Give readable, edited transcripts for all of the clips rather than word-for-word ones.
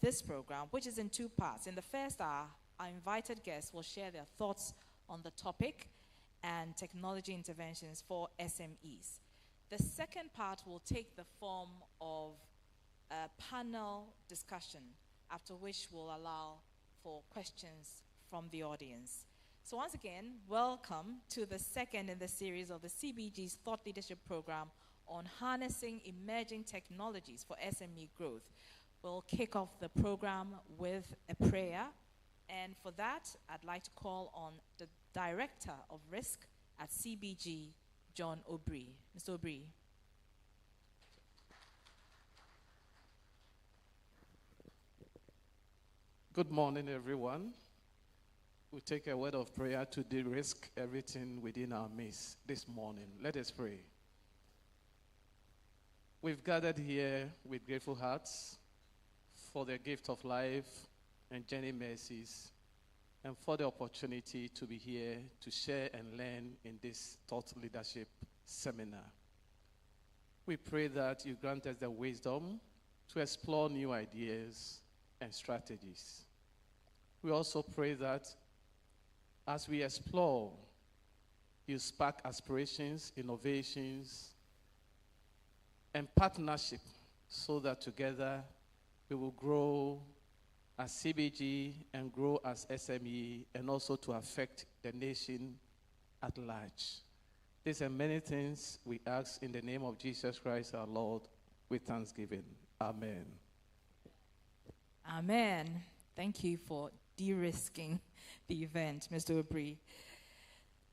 this program, which is in two parts. In the first hour, our invited guests will share their thoughts on the topic and technology interventions for SMEs. The second part will take the form of a panel discussion, after which we'll allow for questions from the audience. So once again, welcome to the second in the series of the CBG's Thought Leadership Program on harnessing emerging technologies for SME growth. We'll kick off the program with a prayer, and for that, I'd like to call on the Director of Risk at CBG, John Obri. Mr. Obri. Good morning, everyone. We take a word of prayer to de-risk everything within our midst this morning. Let us pray. We've gathered here with grateful hearts for the gift of life and journey mercies, and for the opportunity to be here to share and learn in this Thought Leadership Seminar. We pray that you grant us the wisdom to explore new ideas and strategies. We also pray that as we explore, you spark aspirations, innovations, and partnership so that together we will grow as CBG and grow as SME, and also to affect the nation at large. These are many things we ask in the name of Jesus Christ our Lord with thanksgiving. Amen. Amen. Thank you for de-risking the event, Mr. Obri.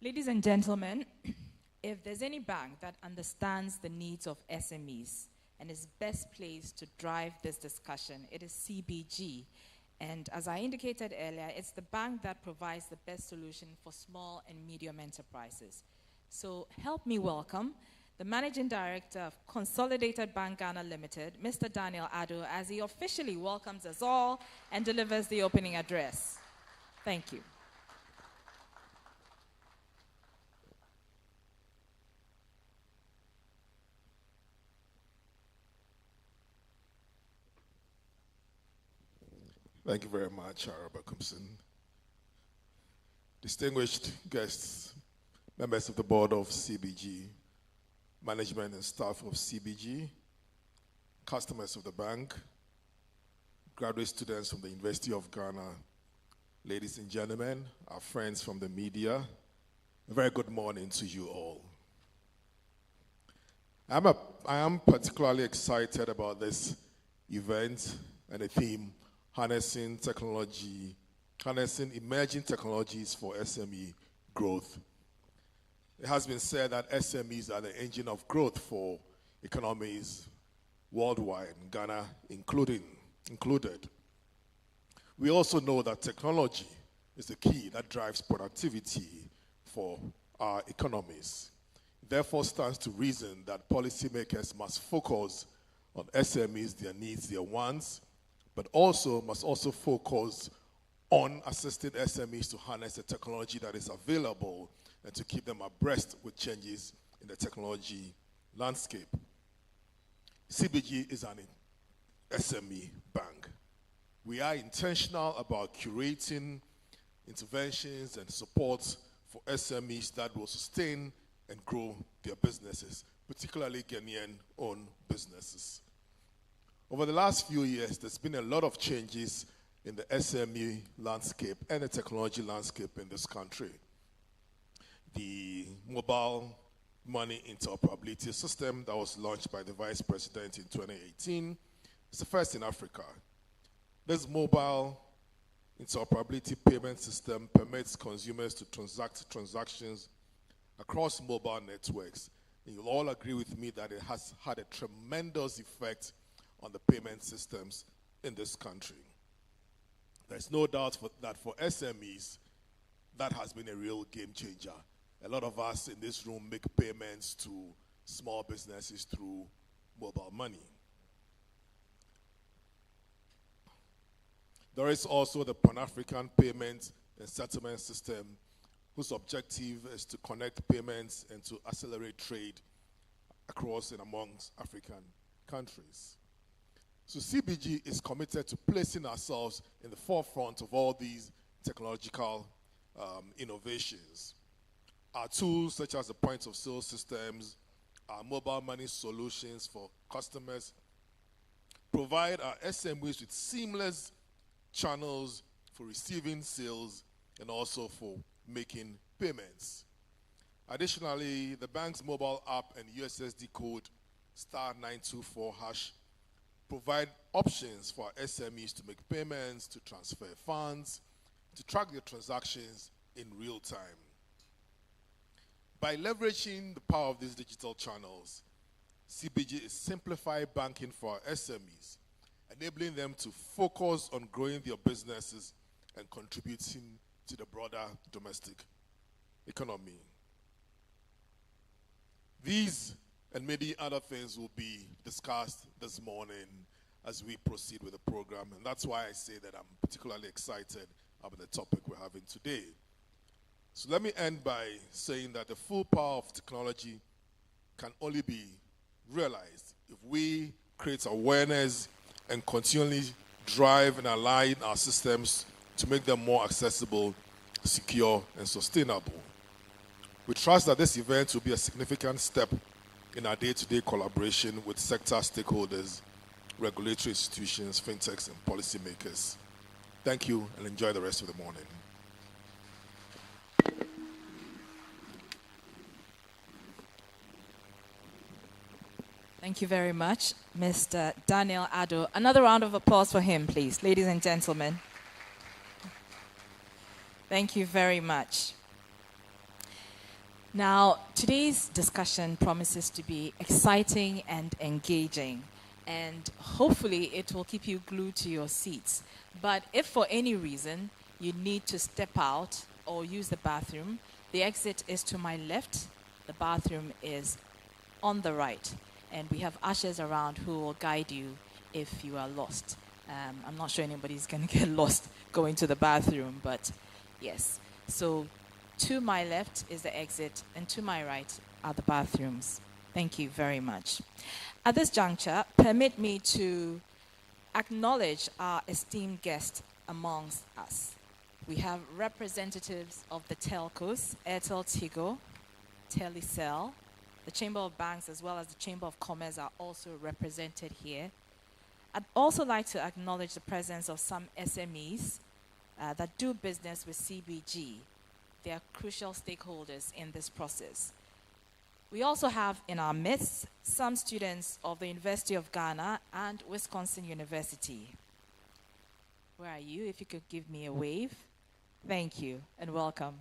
Ladies and gentlemen, if there's any bank that understands the needs of SMEs and is best placed to drive this discussion, it is CBG. And as I indicated earlier, it's the bank that provides the best solution for small and medium enterprises. So help me welcome the Managing Director of Consolidated Bank Ghana Limited, Mr. Daniel Addo, as he officially welcomes us all and delivers the opening address. Thank you. Thank you very much, Araba Kumsin. Distinguished guests, members of the board of CBG, management and staff of CBG, customers of the bank, graduate students from the University of Ghana, ladies and gentlemen, our friends from the media, a very good morning to you all. I am particularly excited about this event and the theme, harnessing emerging technologies for SME growth. It has been said that SMEs are the engine of growth for economies worldwide, Ghana included. We also know that technology is the key that drives productivity for our economies. It therefore stands to reason that policymakers must focus on SMEs, their needs, their wants, but must also focus on assisting SMEs to harness the technology that is available and to keep them abreast with changes in the technology landscape. CBG is an SME bank. We are intentional about curating interventions and support for SMEs that will sustain and grow their businesses, particularly Ghanaian-owned businesses. Over the last few years, there's been a lot of changes in the SME landscape and the technology landscape in this country. The mobile money interoperability system that was launched by the Vice President in 2018 is the first in Africa. This mobile interoperability payment system permits consumers to transact transactions across mobile networks. And you'll all agree with me that it has had a tremendous effect on the payment systems in this country. There's no doubt that for SMEs, that has been a real game changer. A lot of us in this room make payments to small businesses through mobile money. There is also the Pan-African Payment and Settlement System, whose objective is to connect payments and to accelerate trade across and amongst African countries. So CBG is committed to placing ourselves in the forefront of all these technological innovations. Our tools, such as the point of sale systems, our mobile money solutions for customers, provide our SMEs with seamless channels for receiving sales and also for making payments. Additionally, the bank's mobile app and USSD code *924# provide options for our SMEs to make payments, to transfer funds, to track their transactions in real time. By leveraging the power of these digital channels, CBG is simplifying banking for our SMEs, enabling them to focus on growing their businesses and contributing to the broader domestic economy. These and many other things will be discussed this morning as we proceed with the program, and that's why I say that I'm particularly excited about the topic we're having today. So let me end by saying that the full power of technology can only be realized if we create awareness and continually drive and align our systems to make them more accessible, secure, and sustainable. We trust that this event will be a significant step in our day-to-day collaboration with sector stakeholders, regulatory institutions, fintechs, and policymakers. Thank you, and enjoy the rest of the morning. Thank you very much, Mr. Daniel Addo. Another round of applause for him, please, ladies and gentlemen. Thank you very much. Now, today's discussion promises to be exciting and engaging, and hopefully it will keep you glued to your seats. But if for any reason you need to step out or use the bathroom, the exit is to my left, the bathroom is on the right, and we have ushers around who will guide you if you are lost. I'm not sure anybody's going to get lost going to the bathroom, but yes. So to my left is the exit, and to my right are the bathrooms. Thank you very much. At this juncture, permit me to acknowledge our esteemed guest amongst us. We have representatives of the telcos, Airtel Tigo, Telecel, the Chamber of Banks, as well as the Chamber of Commerce are also represented here. I'd also like to acknowledge the presence of some SMEs that do business with CBG. They are crucial stakeholders in this process. We also have in our midst some students of the University of Ghana and Wisconsin University. Where are you? If you could give me a wave. Thank you and welcome.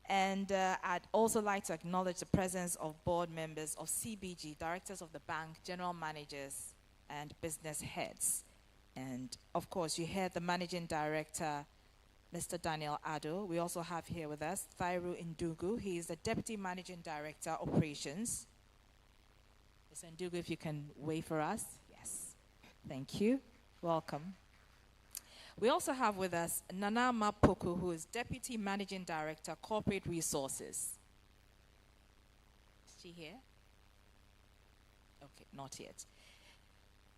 And I'd also like to acknowledge the presence of board members of CBG, directors of the bank, general managers, and business heads. And of course, you heard the managing director, Mr. Daniel Addo. We also have here with us Thairu Ndugu. He is the Deputy Managing Director, Operations. Mr. Ndugu, if you can wave for us. Yes. Thank you. Welcome. We also have with us Nana Mapoku, who is Deputy Managing Director, Corporate Resources. Is she here? Okay, not yet.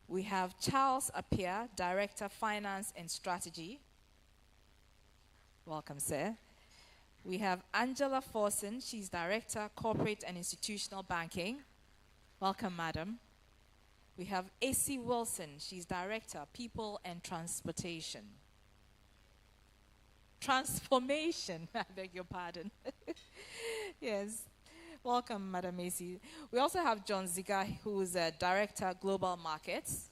We have Charles Appiah, Director, Finance and Strategy. Welcome, sir. We have Angela Forson. She's Director, Corporate and Institutional Banking. Welcome, madam. We have AC Wilson. She's Director, People and Transportation. Transformation, I beg your pardon. Yes. Welcome, Madam AC. We also have John Ziga, who is Director, Global Markets.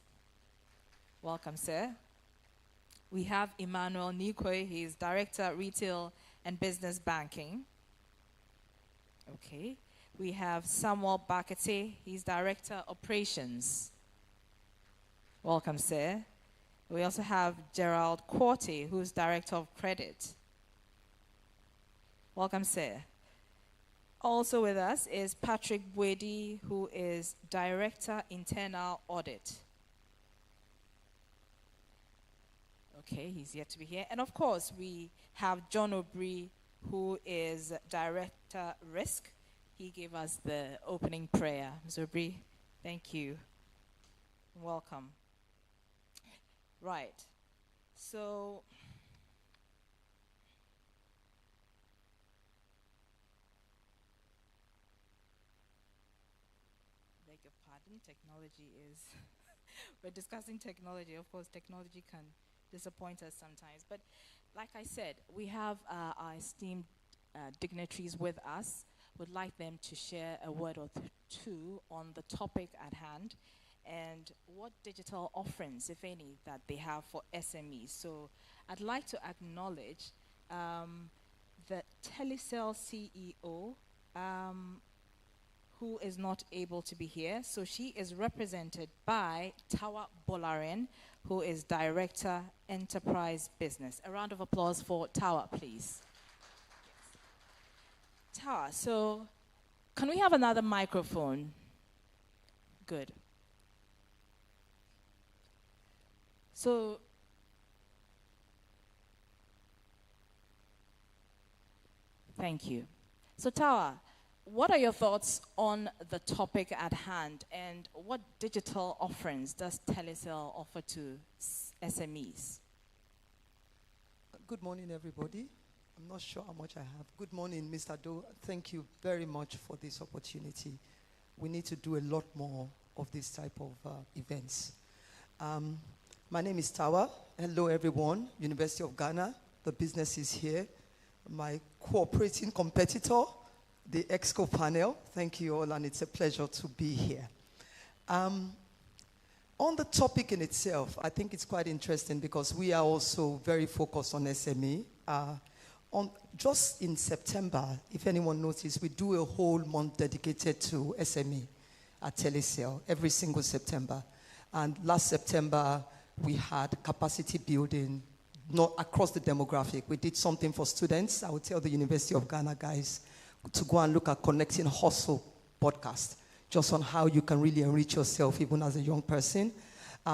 Welcome, sir. We have Emmanuel Nikwe. He is Director, Retail and Business Banking. Okay. We have Samuel Bakete. He's Director, Operations. Welcome, sir. We also have Gerald Quarty, who's Director of Credit. Welcome, sir. Also with us is Patrick Bwedi, who is Director, Internal Audit. Okay, he's yet to be here. And of course, we have John Obri, who is Director, Risk. He gave us the opening prayer. Mr. Obri, thank you. Welcome. Right. So, beg your pardon, technology is. We're discussing technology. Of course, technology can disappoint us sometimes. But like I said, we have our esteemed dignitaries with us. Would like them to share a word or two on the topic at hand and what digital offerings, if any, that they have for SMEs. So I'd like to acknowledge the Telecel CEO, who is not able to be here. So she is represented by Tawa Bolaren, who is Director, Enterprise Business. A round of applause for Tawa, please. Tawa, so can we have another microphone? Good. So, thank you. So Tawa, what are your thoughts on the topic at hand, and what digital offerings does Telecel offer to SMEs? Good morning, everybody. I'm not sure how much I have. Good morning, Mr. Doe. Thank you very much for this opportunity. We need to do a lot more of this type of events. My name is Tawa. Hello, everyone. University of Ghana. The business is here. My cooperating competitor, the EXCO panel. Thank you all, and it's a pleasure to be here. On the topic in itself, I think it's quite interesting because we are also very focused on SME. Just in September, if anyone noticed, we do a whole month dedicated to SME at Telecel every single September. And last September, we had capacity building not across the demographic. We did something for students. I would tell the University of Ghana guys to go and look at Connecting Hustle podcast, just on how you can really enrich yourself even as a young person.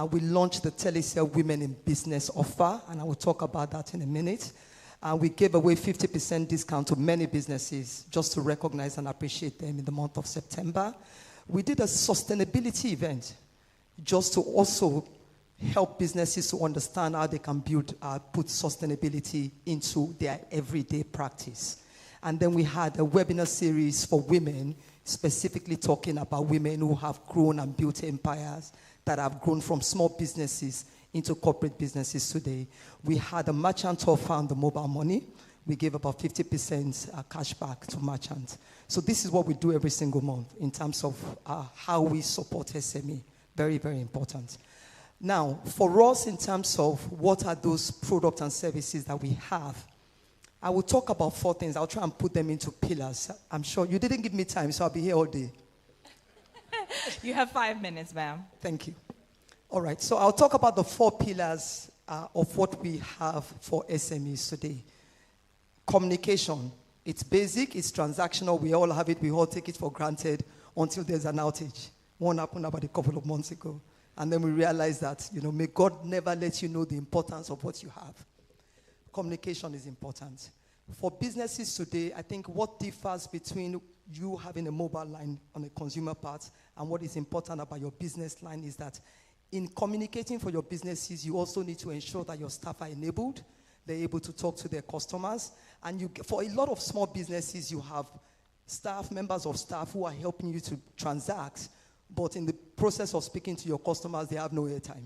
We launched the Telecel Women in Business offer, and I will talk about that in a minute. We gave away 50% discount to many businesses just to recognize and appreciate them in the month of September. We did a sustainability event just to also help businesses to understand how they can put sustainability into their everyday practice. And then we had a webinar series for women, specifically talking about women who have grown and built empires, that have grown from small businesses into corporate businesses today. We had a merchant offer on the mobile money. We gave about 50% cash back to merchants. So this is what we do every single month in terms of how we support SME. Very, very important. Now, for us, in terms of what are those products and services that we have, I will talk about 4 things. I'll try and put them into pillars. I'm sure you didn't give me time, so I'll be here all day. You have 5 minutes, ma'am. Thank you. All right, so I'll talk about the 4 pillars of what we have for SMEs today. Communication. It's basic, it's transactional. We all have it. We all take it for granted until there's an outage. One happened about a couple of months ago. And then we realize that, may God never let you know the importance of what you have. Communication is important. For businesses today, I think what differs between you having a mobile line on a consumer part and what is important about your business line is that in communicating for your businesses, you also need to ensure that your staff are enabled. They're able to talk to their customers. And for a lot of small businesses, you have members of staff who are helping you to transact, but in the process of speaking to your customers, they have no airtime,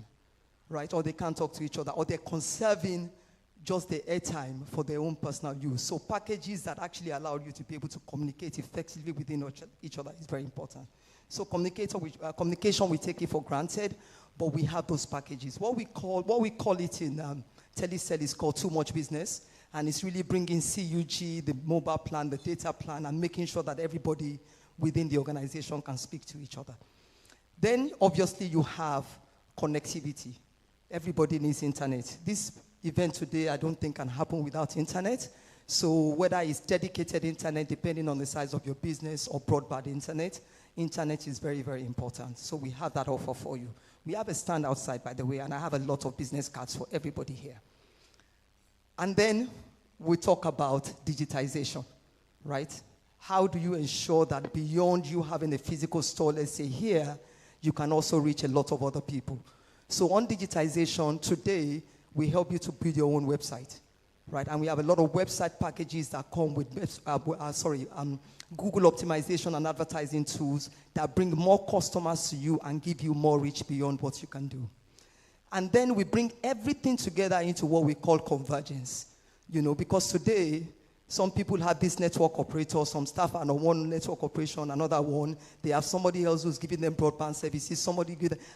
right? Or they can't talk to each other, or they're conserving just the airtime for their own personal use. So packages that actually allow you to be able to communicate effectively within each other is very important. So communication, we take it for granted, but we have those packages. What we call it in Telecel is called too much business, and it's really bringing CUG, the mobile plan, the data plan, and making sure that everybody within the organization can speak to each other. Then, obviously, you have connectivity. Everybody needs internet. This event today, I don't think can happen without internet. So whether it's dedicated internet, depending on the size of your business, or broadband internet is very, very important. So we have that offer for you. We have a stand outside, by the way, and I have a lot of business cards for everybody here. And then we talk about digitization, right? How do you ensure that beyond you having a physical store, let's say here, you can also reach a lot of other people. So on digitization, today, we help you to build your own website, right? And we have a lot of website packages that come with Google optimization and advertising tools that bring more customers to you and give you more reach beyond what you can do. And then we bring everything together into what we call convergence. Because today, some people have this network operator, some staff are on one network operation, another one. They have somebody else who's giving them broadband services,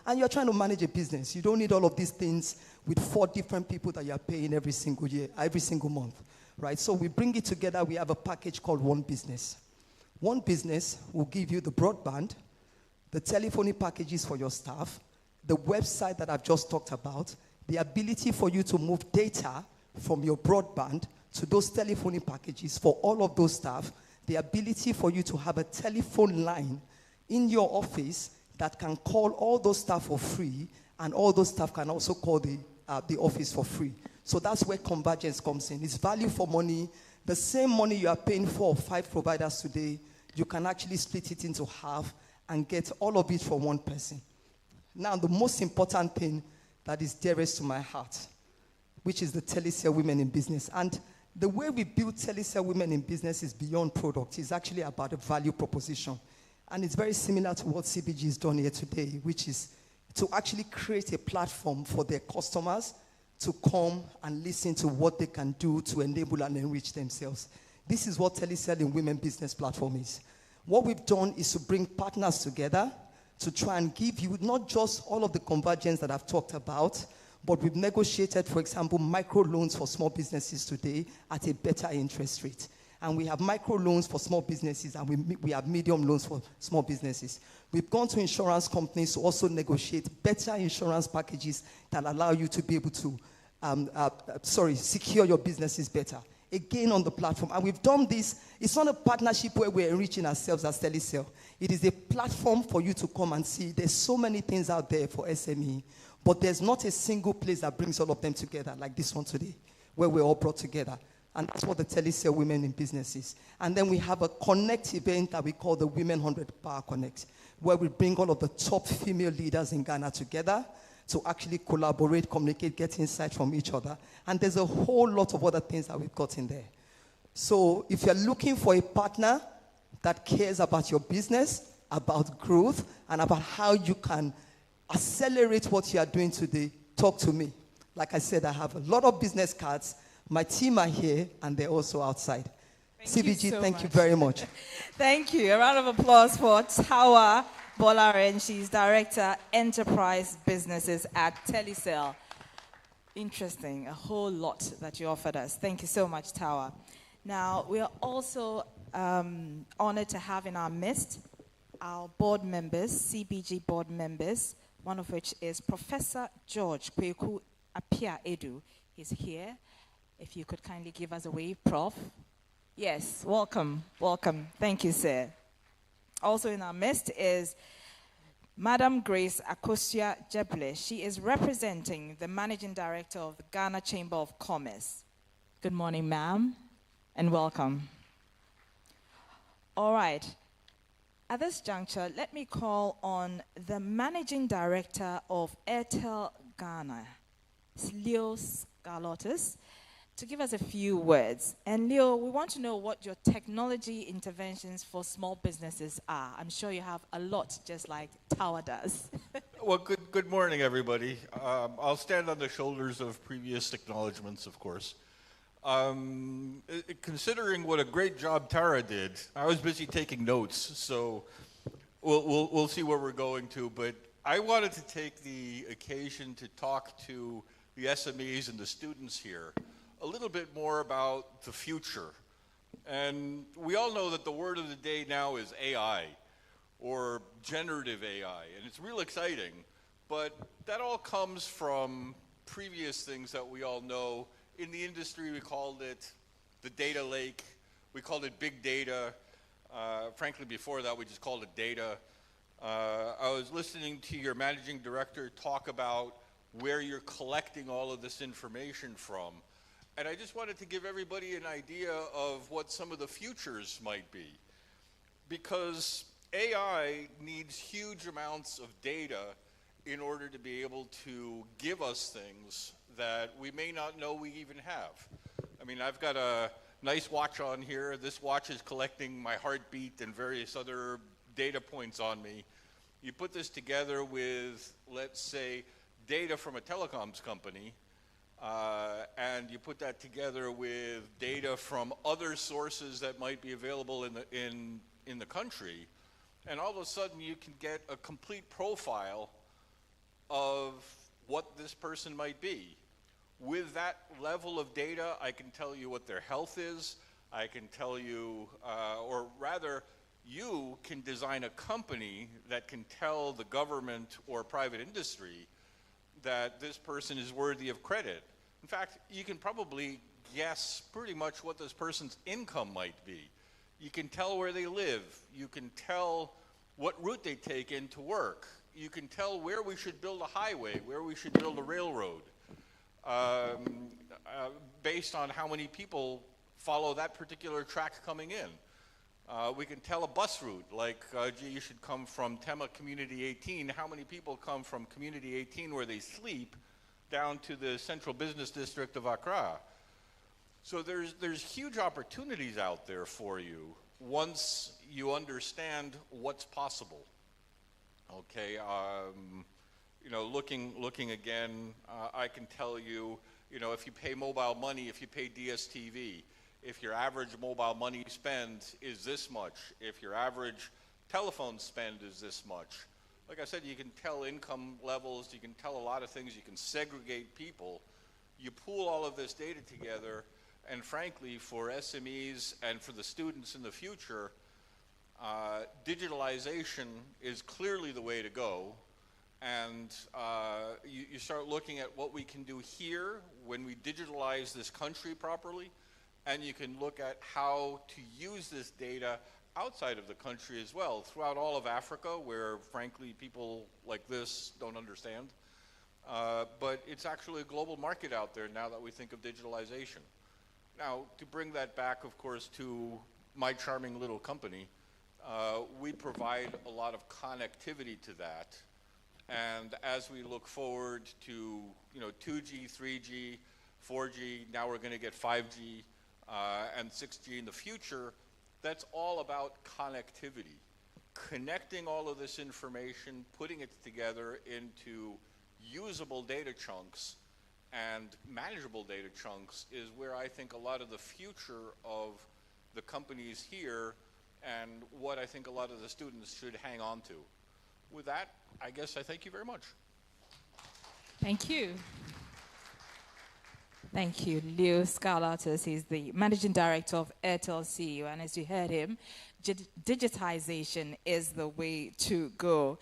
and you're trying to manage a business. You don't need all of these things with 4 different people that you're paying every single month, right? So we bring it together. We have a package called One Business. One Business will give you the broadband, the telephony packages for your staff, the website that I've just talked about, the ability for you to move data from your broadband to those telephony packages for all of those staff, the ability for you to have a telephone line in your office that can call all those staff for free, and all those staff can also call the office for free. So that's where convergence comes in. It's value for money. The same money you are paying 4 or 5 providers today, you can actually split it into half and get all of it from one person. Now, the most important thing that is dearest to my heart, which is the Telesale Women in Business. And the way we build Telesale Women in Business is beyond product. It's actually about a value proposition. And it's very similar to what CBG has done here today, which is to actually create a platform for their customers to come and listen to what they can do to enable and enrich themselves. This is what Telesale in Women Business Platform is. What we've done is to bring partners together to try and give you not just all of the convergence that I've talked about, but we've negotiated, for example, micro loans for small businesses today at a better interest rate. And we have micro loans for small businesses, and we have medium loans for small businesses. We've gone to insurance companies to also negotiate better insurance packages that allow you to be able to secure your businesses better. Again, on the platform. And we've done this. It's not a partnership where we're enriching ourselves as Telesale. It is a platform for you to come and see. There's so many things out there for SME, but there's not a single place that brings all of them together like this one today, where we're all brought together. And that's what the Telesale Women in Business is. And then we have a connect event that we call the Women 100 Power Connect, where we bring all of the top female leaders in Ghana together to actually collaborate, communicate, get insight from each other. And there's a whole lot of other things that we've got in there. So if you're looking for a partner that cares about your business, about growth, and about how you can accelerate what you are doing today, talk to me. Like I said, I have a lot of business cards. My team are here, and they're also outside. CBG, thank you very much. Thank you. A round of applause for Tawa Bolaren. She's Director, Enterprise Businesses at Telesale. Interesting. A whole lot that you offered us. Thank you so much, Tawa. Now, we are also honored to have in our midst our board members, CBG board members, one of which is Professor George Kweku Apia Edu. He's here. If you could kindly give us a wave, Prof. Yes, welcome, welcome. Thank you, sir. Also in our midst is Madam Grace Akosua Jeble. She is representing the Managing Director of the Ghana Chamber of Commerce. Good morning, ma'am, and welcome. All right. At this juncture, let me call on the Managing Director of Airtel Ghana, Leo Scalotis, to give us a few words. And Leo, we want to know what your technology interventions for small businesses are. I'm sure you have a lot, just like Tower does. Well, good morning, everybody. I'll stand on the shoulders of previous acknowledgements, of course. Considering what a great job Tara did, I was busy taking notes, so we'll see where we're going to. But I wanted to take the occasion to talk to the SMEs and the students here a little bit more about the future. And we all know that the word of the day now is AI, or generative AI, and it's real exciting. But that all comes from previous things that we all know. In the industry, we called it the data lake. We called it big data. Frankly, before that, we just called it data. I was listening to your managing director talk about where you're collecting all of this information from. And I just wanted to give everybody an idea of what some of the futures might be. Because AI needs huge amounts of data in order to be able to give us things that we may not know we even have. I mean, I've got a nice watch on here. This watch is collecting my heartbeat and various other data points on me. You put this together with, let's say, data from a telecoms company, and you put that together with data from other sources that might be available in the country, and all of a sudden you can get a complete profile of what this person might be. With that level of data, I can tell you what their health is. I can tell you, or rather, you can design a company that can tell the government or private industry that this person is worthy of credit. In fact, you can probably guess pretty much what this person's income might be. You can tell where they live. You can tell what route they take into work. You can tell where we should build a highway, where we should build a railroad, based on how many people follow that particular track coming in. We can tell a bus route, like, gee, you should come from Tema Community 18. How many people come from Community 18 where they sleep down to the central business district of Accra? So there's huge opportunities out there for you once you understand what's possible. Okay, you know, looking again, I can tell you, you know, if you pay mobile money, if you pay DSTV, if your average mobile money spend is this much, if your average telephone spend is this much. Like I said, you can tell income levels, you can tell a lot of things, you can segregate people. You pool all of this data together, and frankly, for SMEs and for the students in the future, digitalization is clearly the way to go. And you start looking at what we can do here when we digitalize this country properly, and you can look at how to use this data outside of the country as well, throughout all of Africa, where frankly people like this don't understand. But it's actually a global market out there now that we think of digitalization. Now, to bring that back, of course, to my charming little company, we provide a lot of connectivity to that. And as we look forward to 2G, 3G, 4G, now we're going to get 5G and 6G in the future, that's all about connectivity. Connecting all of this information, putting it together into usable data chunks and manageable data chunks is where I think a lot of the future of the companies here and what I think a lot of the students should hang on to. With that, I guess I thank you very much. Thank you. Thank you. Leo Scarlatus is the Managing Director of Airtel CU, and as you heard him, digitization is the way to go.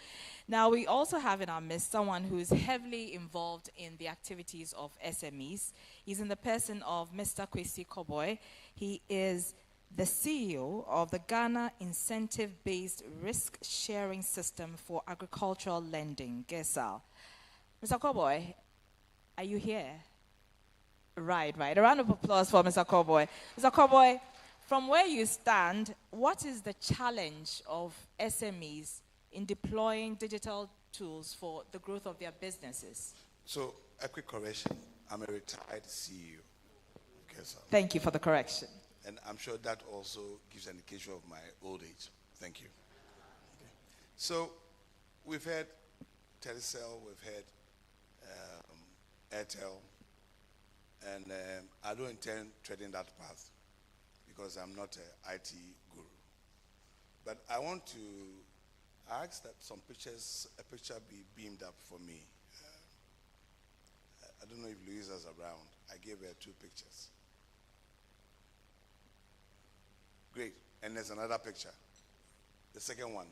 Now, we also have in our midst someone who's heavily involved in the activities of SMEs. He's in the person of Mr. Kwesi Koboy. He is the CEO of the Ghana Incentive-Based Risk Sharing System for Agricultural Lending, GESAL. Mr. Koboy, are you here? Right. A round of applause for Mr. Koboy. Mr. Koboy, from where you stand, what is the challenge of SMEs in deploying digital tools for the growth of their businesses? So, a quick correction. I'm a retired CEO. Okay, so. Thank you for the correction. And I'm sure that also gives an indication of my old age. Thank you. Okay. So, we've had Telecel, we've had Airtel, and I don't intend treading that path because I'm not an IT guru. But I want to ask that a picture be beamed up for me. I don't know if Louisa's around. I gave her 2 pictures. Great. And there's another picture. The second one.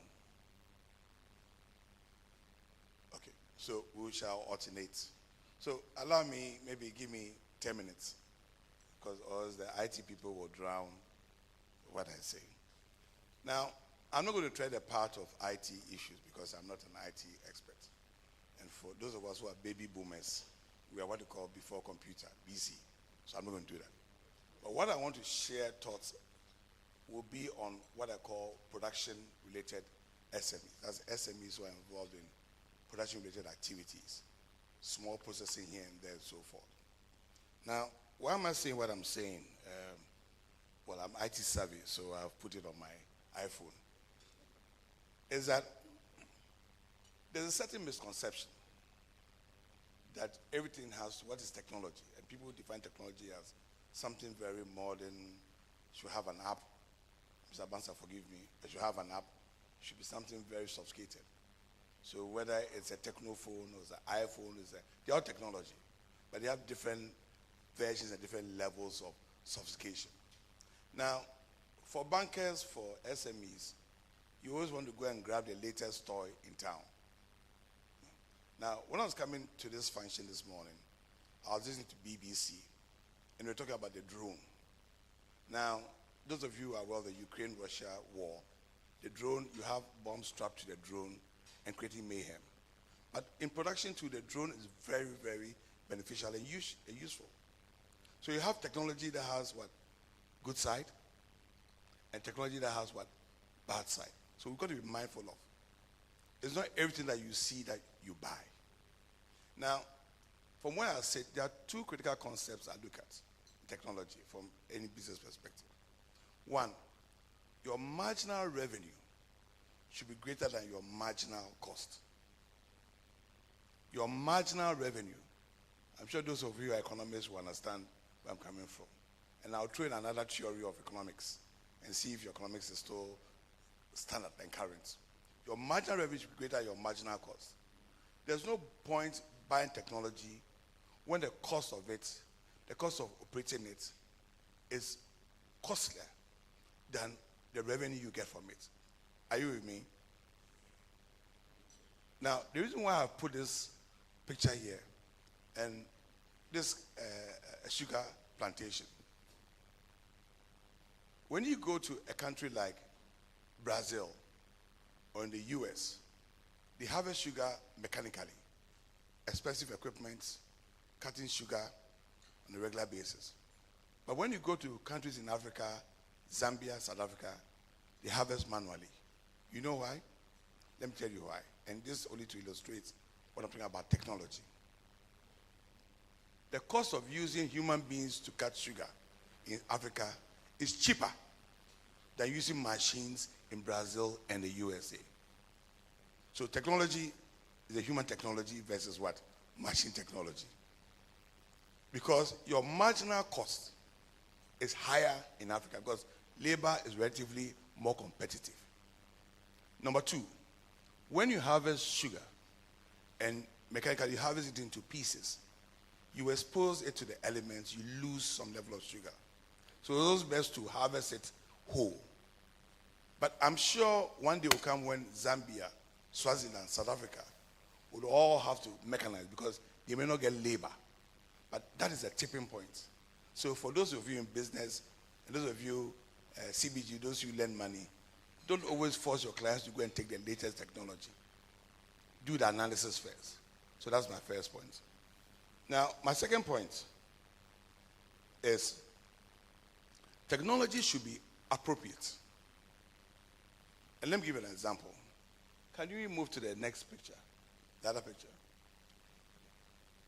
Okay. So we shall alternate. So allow me, maybe give me 10 minutes, because or else the IT people will drown what I say. Now, I'm not going to tread a part of IT issues because I'm not an IT expert. And for those of us who are baby boomers, we are what we call before computer, BC. So I'm not going to do that. But what I want to share thoughts will be on what I call production-related SMEs. That's SMEs who are involved in production-related activities, small processing here and there, and so forth. Now, why am I saying what I'm saying? Well, I'm IT savvy, so I've put it on my iPhone. Is that there's a certain misconception that everything has what is technology, and people define technology as something very modern. Should have an app. Mr. Bansa, forgive me. It should have an app. It should be something very sophisticated. So whether it's a technophone or it's an iPhone, they're all technology, but they have different versions and different levels of sophistication. Now, for bankers, for SMEs, you always want to go and grab the latest toy in town. Now, when I was coming to this function this morning, I was listening to BBC, and we were talking about the drone. Now, those of you who are aware of the Ukraine-Russia war, the drone, you have bombs strapped to the drone and creating mayhem. But in production too, the drone is very, very beneficial and useful. So you have technology that has what? Good side, and technology that has what? Bad side. So we've got to be mindful of. It's not everything that you see that you buy. Now, from where I sit, there are two critical concepts I look at in technology from any business perspective. One, your marginal revenue should be greater than your marginal cost. Your marginal revenue, I'm sure those of you who are economists will understand where I'm coming from. And I'll throw in another theory of economics and see if your economics is still standard and current. Your marginal revenue should be greater than your marginal cost. There's no point buying technology when the cost of it, the cost of operating it, is costlier than the revenue you get from it. Are you with me? Now, the reason why I put this picture here and this sugar plantation, when you go to a country like Brazil or in the US, they harvest sugar mechanically, expensive equipment, cutting sugar on a regular basis. But when you go to countries in Africa, Zambia, South Africa, they harvest manually. You know why? Let me tell you why. And this is only to illustrate what I'm talking about, technology. The cost of using human beings to cut sugar in Africa is cheaper than using machines in Brazil and the USA. So technology is a human technology versus what? Machine technology. Because your marginal cost is higher in Africa because labor is relatively more competitive. Number two, when you harvest sugar and mechanically you harvest it into pieces, you expose it to the elements, you lose some level of sugar. So it's best to harvest it whole. But I'm sure one day will come when Zambia, Swaziland, South Africa would all have to mechanize because they may not get labor. But that is a tipping point. So for those of you in business, and those of you, CBG, those who lend money, don't always force your clients to go and take the latest technology. Do the analysis first. So that's my first point. Now, my second point is technology should be appropriate. And let me give you an example. Can you move to the next picture? The other picture.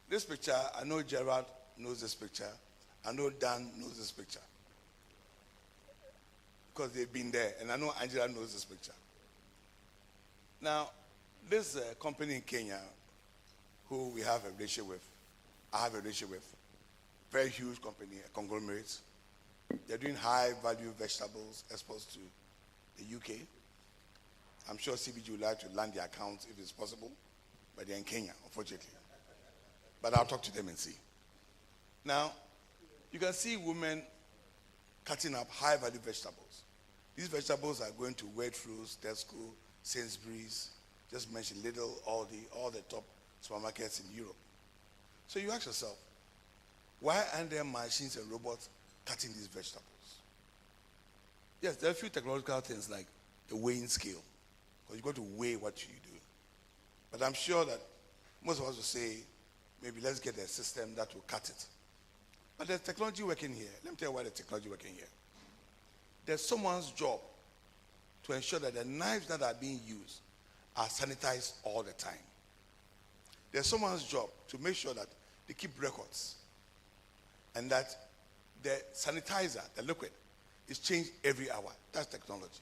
This picture, I know Gerard knows this picture. I know Dan knows this picture. Because they've been there. And I know Angela knows this picture. Now, this company in Kenya, who we have a relationship with, I have a relationship with, very huge company, a conglomerate. They're doing high-value vegetables exposed to the UK. I'm sure CBG would like to land their accounts if it's possible, but they're in Kenya, unfortunately. But I'll talk to them and see. Now, you can see women cutting up high-value vegetables. These vegetables are going to Waitrose, Tesco, Sainsbury's, just mention Lidl, Aldi, all the top supermarkets in Europe. So you ask yourself, why aren't there machines and robots cutting these vegetables? Yes, there are a few technological things like the weighing scale, because you've got to weigh what you do. But I'm sure that most of us will say, maybe let's get a system that will cut it. But there's technology working here. Let me tell you why the technology working here. There's someone's job to ensure that the knives that are being used are sanitized all the time. There's someone's job to make sure that they keep records and that the sanitizer, the liquid, is changed every hour. That's technology.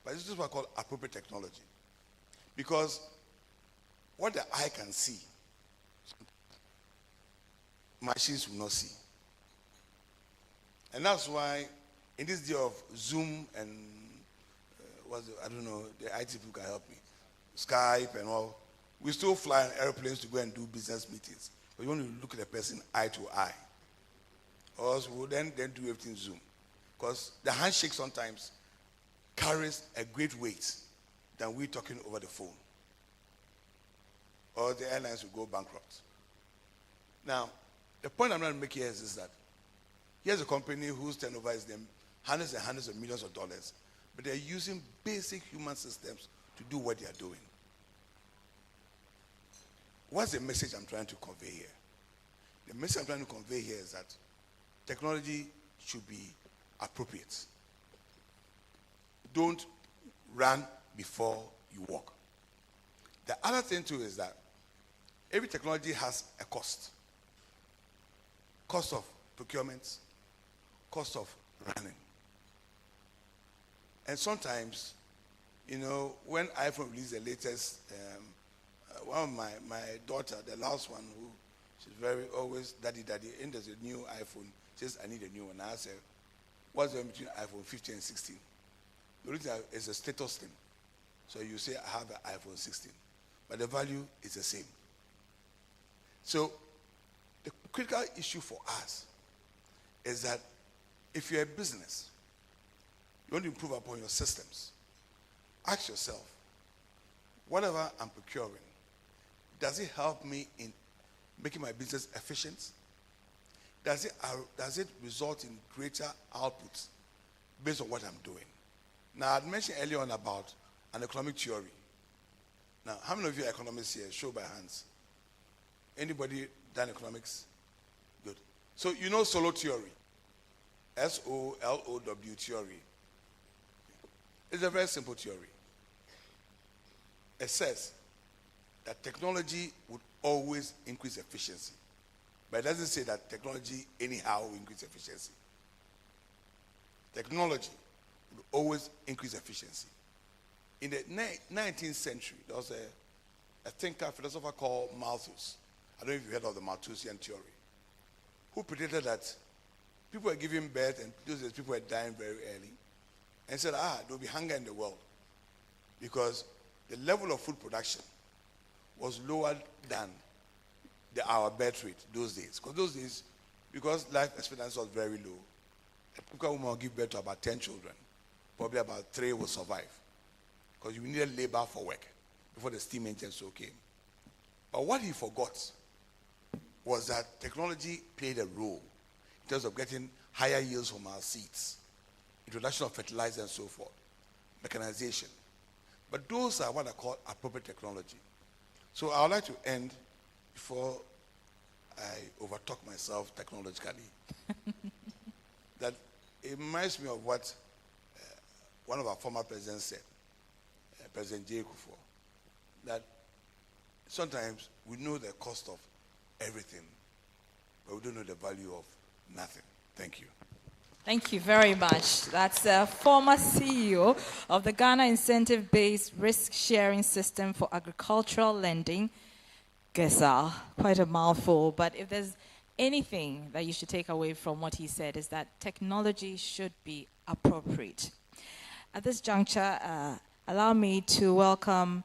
But this is what I call appropriate technology. Because what the eye can see, machines will not see. And that's why in this day of Zoom and I don't know, the IT people can help me, Skype and all, we still fly on airplanes to go and do business meetings. But you want to look at the person eye to eye. Or else we'll then do everything Zoom. Because the handshake sometimes carries a great weight than we talking over the phone. Or the airlines will go bankrupt. Now, the point I'm trying to make here is that here's a company whose turnover is them hundreds and hundreds of millions of dollars, but they're using basic human systems to do what they are doing. What's the message I'm trying to convey here? The message I'm trying to convey here is that technology should be appropriate. Don't run before you walk. The other thing too is that every technology has a cost. Cost of procurement, cost of running. And sometimes, you know, when iPhone released the latest, one of my daughter, the last one, who she's very always daddy, and there's a new iPhone, says I need a new one. I said, what's the difference between iPhone 15 and 16? The reason is a status thing. So you say I have an iPhone 16, but the value is the same. So the critical issue for us is that if you're a business, you want to improve upon your systems, ask yourself, whatever I'm procuring, does it help me in making my business efficient? Does it result in greater output based on what I'm doing? Now, I mentioned earlier on about an economic theory. Now, how many of you are economists here? Show by hands. Anybody done economics? Good. So you know Solow theory. S-O-L-O-W theory. It's a very simple theory. It says that technology would always increase efficiency. But it doesn't say that technology anyhow will increase efficiency. Technology would always increase efficiency. In the 19th century, there was a thinker, philosopher called Malthus. I don't know if you heard of the Malthusian theory, who predicted that people were giving birth and those days people were dying very early, and said, there will be hunger in the world because the level of food production was lower than our birth rate those days. Because those days, because life expectancy was very low, a typical woman will give birth to about 10 children. Probably about 3 will survive. Because you needed labor for work before the steam engine so came. But what he forgot was that technology played a role in terms of getting higher yields from our seeds, introduction of fertilizer and so forth, mechanization. But those are what I call appropriate technology. So I would like to end before I overtalk myself technologically. That it reminds me of what one of our former presidents said, President J. Kufuor, that sometimes we know the cost of everything, but we don't know the value of nothing. Thank you. Thank you very much. That's the former CEO of the Ghana Incentive-Based Risk-Sharing System for Agricultural Lending, GESA. Quite a mouthful, but if there's anything that you should take away from what he said is that technology should be appropriate. At this juncture, allow me to welcome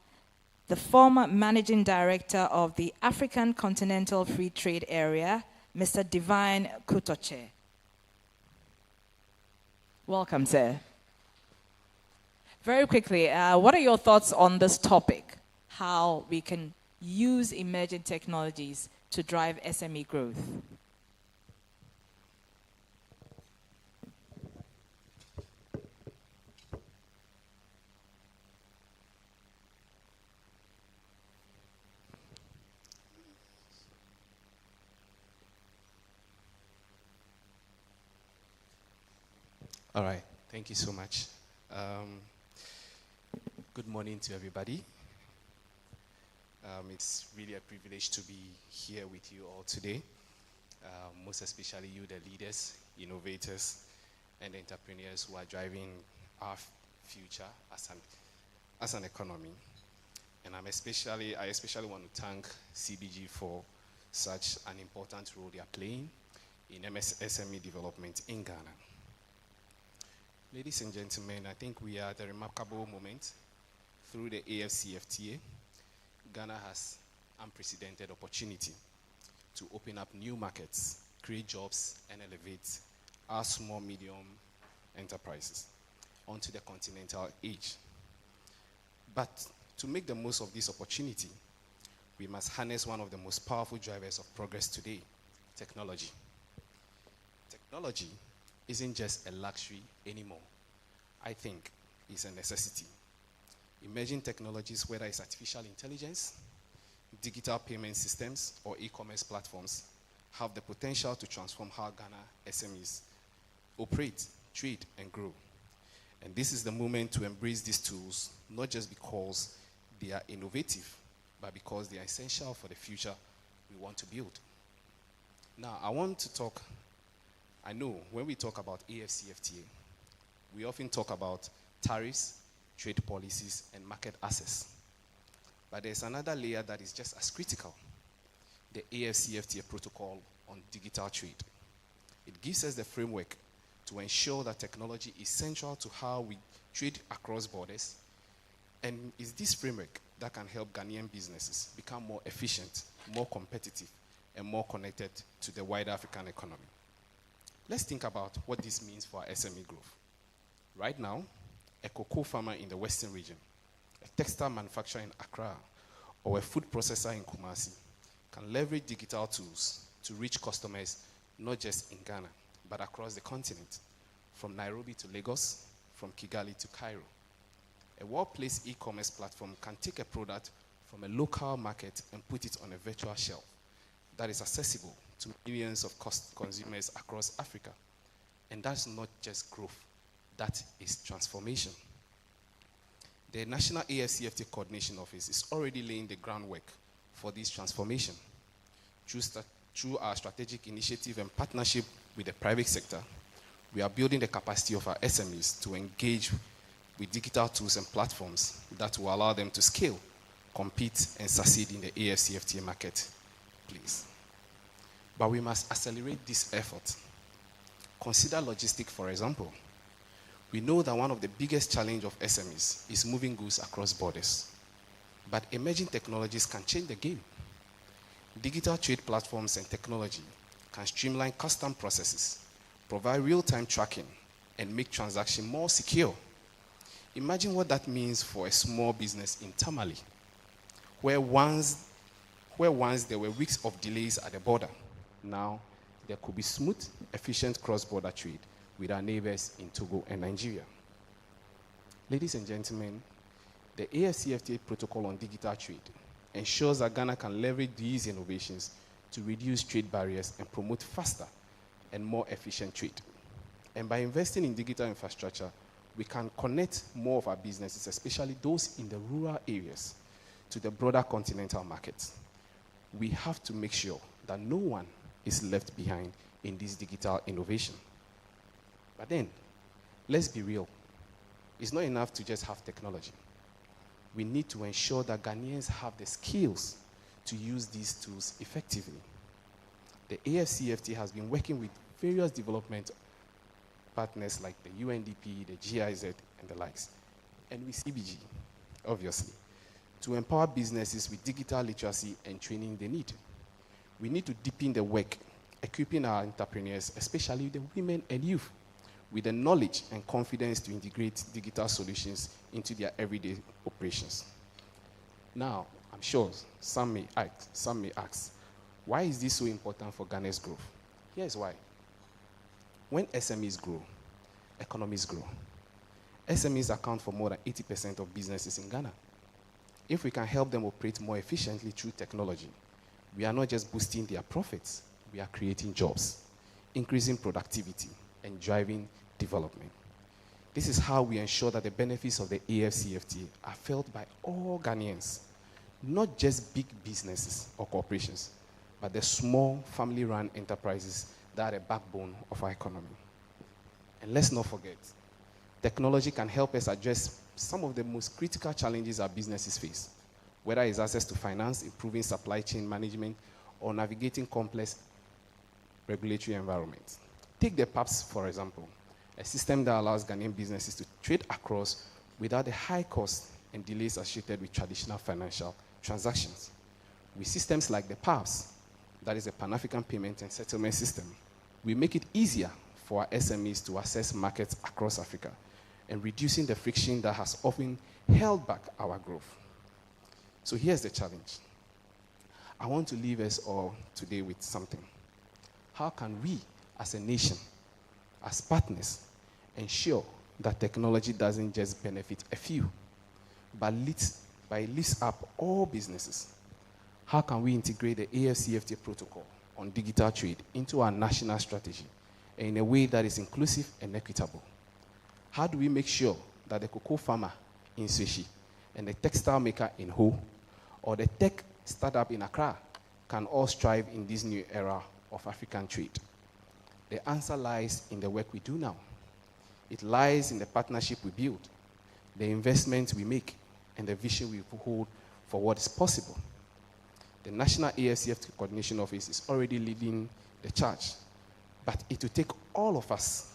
the former Managing Director of the African Continental Free Trade Area, Mr. Divine Kutoche. Welcome, sir. Very quickly, what are your thoughts on this topic? How we can use emerging technologies to drive SME growth? All right, thank you so much. Good morning to everybody. It's really a privilege to be here with you all today, most especially you, the leaders, innovators, and entrepreneurs who are driving our future as an economy. And I especially want to thank CBG for such an important role they are playing in SME development in Ghana. Ladies and gentlemen, I think we are at a remarkable moment. Through the AFCFTA, Ghana has unprecedented opportunity to open up new markets, create jobs, and elevate our small, medium enterprises onto the continental age. But to make the most of this opportunity, we must harness one of the most powerful drivers of progress today, technology. Technology isn't just a luxury anymore. I think it's a necessity. Emerging technologies, whether it's artificial intelligence, digital payment systems, or e-commerce platforms, have the potential to transform how Ghana SMEs operate, trade, and grow. And this is the moment to embrace these tools, not just because they are innovative, but because they are essential for the future we want to build. Now, I know when we talk about AFCFTA, we often talk about tariffs, trade policies, and market access. But there's another layer that is just as critical, the AFCFTA protocol on digital trade. It gives us the framework to ensure that technology is central to how we trade across borders, and it's this framework that can help Ghanaian businesses become more efficient, more competitive, and more connected to the wider African economy. Let's think about what this means for our SME growth. Right now, a cocoa farmer in the Western region, a textile manufacturer in Accra, or a food processor in Kumasi can leverage digital tools to reach customers not just in Ghana, but across the continent, from Nairobi to Lagos, from Kigali to Cairo. A well-placed e-commerce platform can take a product from a local market and put it on a virtual shelf that is accessible to millions of consumers across Africa. And that's not just growth. That is transformation. The National AFCFTA Coordination Office is already laying the groundwork for this transformation. Through our strategic initiative and partnership with the private sector, we are building the capacity of our SMEs to engage with digital tools and platforms that will allow them to scale, compete, and succeed in the AFCFTA market, please. But we must accelerate this effort. Consider logistics, for example. We know that one of the biggest challenges of SMEs is moving goods across borders. But emerging technologies can change the game. Digital trade platforms and technology can streamline custom processes, provide real-time tracking, and make transactions more secure. Imagine what that means for a small business in Tamale, where once there were weeks of delays at the border. Now, there could be smooth, efficient cross-border trade with our neighbors in Togo and Nigeria. Ladies and gentlemen, the AFCFTA protocol on digital trade ensures that Ghana can leverage these innovations to reduce trade barriers and promote faster and more efficient trade. And by investing in digital infrastructure, we can connect more of our businesses, especially those in the rural areas, to the broader continental markets. We have to make sure that no one is left behind in this digital innovation. But then, let's be real. It's not enough to just have technology. We need to ensure that Ghanaians have the skills to use these tools effectively. The AFCFTA has been working with various development partners like the UNDP, the GIZ, and the likes, and with CBG, obviously, to empower businesses with digital literacy and training they need. We need to deepen the work, equipping our entrepreneurs, especially the women and youth, with the knowledge and confidence to integrate digital solutions into their everyday operations. Now, I'm sure some may ask, why is this so important for Ghana's growth? Here's why. When SMEs grow, economies grow. SMEs account for more than 80% of businesses in Ghana. If we can help them operate more efficiently through technology, we are not just boosting their profits, we are creating jobs, increasing productivity, and driving development. This is how we ensure that the benefits of the AFCFTA are felt by all Ghanaians, not just big businesses or corporations, but the small family-run enterprises that are the backbone of our economy. And let's not forget, technology can help us address some of the most critical challenges our businesses face, whether it's access to finance, improving supply chain management, or navigating complex regulatory environments. Take the PAPS, for example, a system that allows Ghanaian businesses to trade across without the high costs and delays associated with traditional financial transactions. With systems like the PAPS, that is a Pan-African payment and settlement system, we make it easier for our SMEs to access markets across Africa and reducing the friction that has often held back our growth. So here's the challenge. I want to leave us all today with something. How can we, as a nation, as partners, ensure that technology doesn't just benefit a few, but lifts up all businesses? How can we integrate the AFCFTA protocol on digital trade into our national strategy in a way that is inclusive and equitable? How do we make sure that the cocoa farmer in Swishi and the textile maker in Ho or the tech startup in Accra can all strive in this new era of African trade? The answer lies in the work we do now. It lies in the partnership we build, the investments we make, and the vision we hold for what is possible. The National AFCFTA Coordination Office is already leading the charge, but it will take all of us,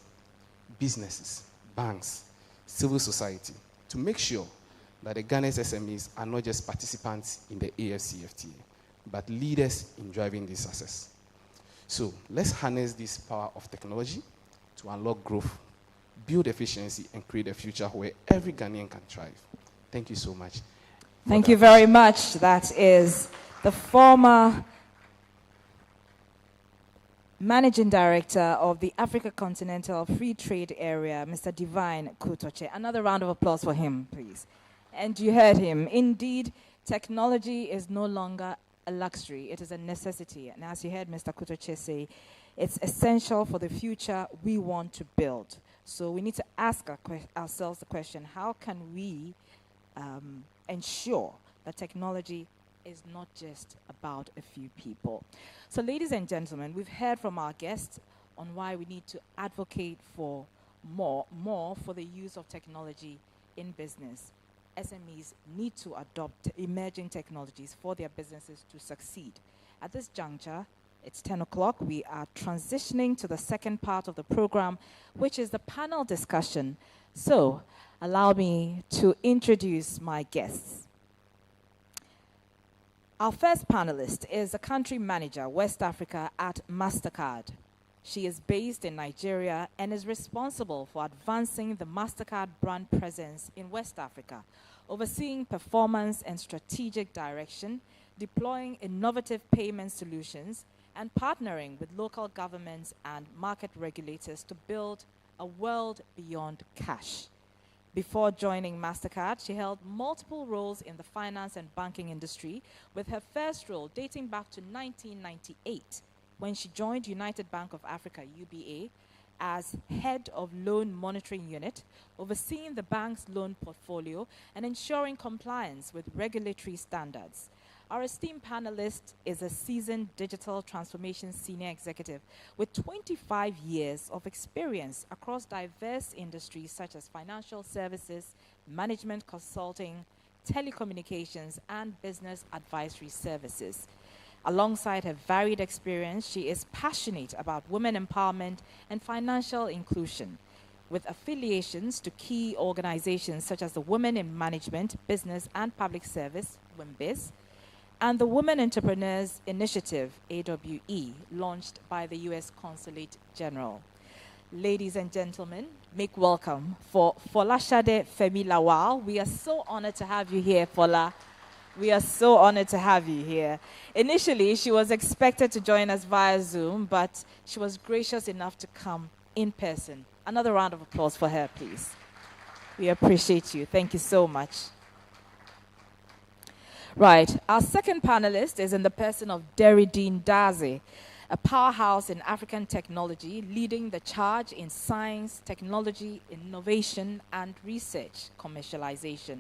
businesses, banks, civil society, to make sure that the Ghana's SMEs are not just participants in the AFCFTA, but leaders in driving this success. So let's harness this power of technology to unlock growth, build efficiency, and create a future where every Ghanaian can thrive. Thank you so much. Thank you very much. That is the former Managing Director of the Africa Continental Free Trade Area, Mr. Divine Kutoche. Another round of applause for him, please. And you heard him. Indeed, technology is no longer a luxury, it is a necessity. And as you heard Mr. Kutoche say, it's essential for the future we want to build. So we need to ask ourselves the question, how can we ensure that technology is not just about a few people? So ladies and gentlemen, we've heard from our guests on why we need to advocate for more for the use of technology in business. SMEs need to adopt emerging technologies for their businesses to succeed. At this juncture, it's 10 o'clock. We are transitioning to the second part of the program, which is the panel discussion. So, allow me to introduce my guests. Our first panelist is the country manager, West Africa at MasterCard. She is based in Nigeria and is responsible for advancing the MasterCard brand presence in West Africa, overseeing performance and strategic direction, deploying innovative payment solutions, and partnering with local governments and market regulators to build a world beyond cash. Before joining MasterCard, she held multiple roles in the finance and banking industry, with her first role dating back to 1998, when she joined United Bank of Africa, UBA, as head of loan monitoring unit, overseeing the bank's loan portfolio and ensuring compliance with regulatory standards. Our esteemed panelist is a seasoned digital transformation senior executive with 25 years of experience across diverse industries such as financial services, management consulting, telecommunications, and business advisory services. Alongside her varied experience, she is passionate about women empowerment and financial inclusion, with affiliations to key organizations such as the Women in Management, Business and Public Service, WIMBIZ, and the Women Entrepreneurs Initiative, AWE, launched by the U.S. Consulate General. Ladies and gentlemen, make welcome for Folashade Femi Lawal. We are so honored to have you here, Fola. We are so honored to have you here. Initially, she was expected to join us via Zoom, but she was gracious enough to come in person. Another round of applause for her, please. We appreciate you. Thank you so much. Right. Our second panelist is in the person of Derry Dean Daze, a powerhouse in African technology, leading the charge in science, technology, innovation, and research commercialization.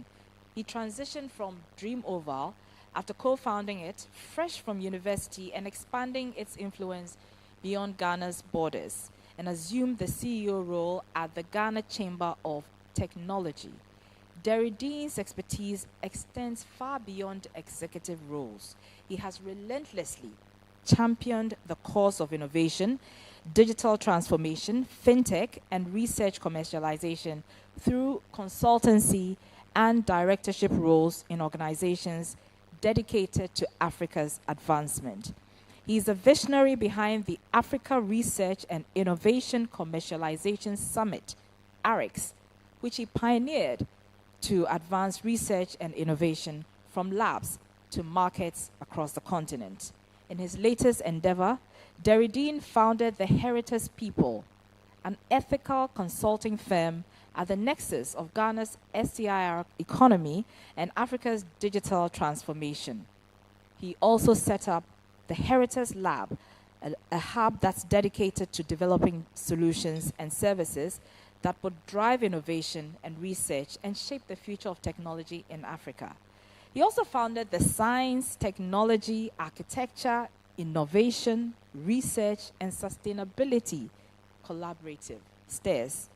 He transitioned from Dream Oval after co-founding it, fresh from university and expanding its influence beyond Ghana's borders, and assumed the CEO role at the Ghana Chamber of Technology. Derry Dean's expertise extends far beyond executive roles. He has relentlessly championed the cause of innovation, digital transformation, fintech, and research commercialization through consultancy and directorship roles in organizations dedicated to Africa's advancement. He is a visionary behind the Africa Research and Innovation Commercialization Summit, ARICS, which he pioneered to advance research and innovation from labs to markets across the continent. In his latest endeavor, Derry Dean founded the Heritage People, an ethical consulting firm at the nexus of Ghana's STIR economy and Africa's digital transformation. He also set up the Heritage Lab, a hub that's dedicated to developing solutions and services that would drive innovation and research and shape the future of technology in Africa. He also founded the Science, Technology, Architecture, Innovation, Research, and Sustainability Collaborative, STARS,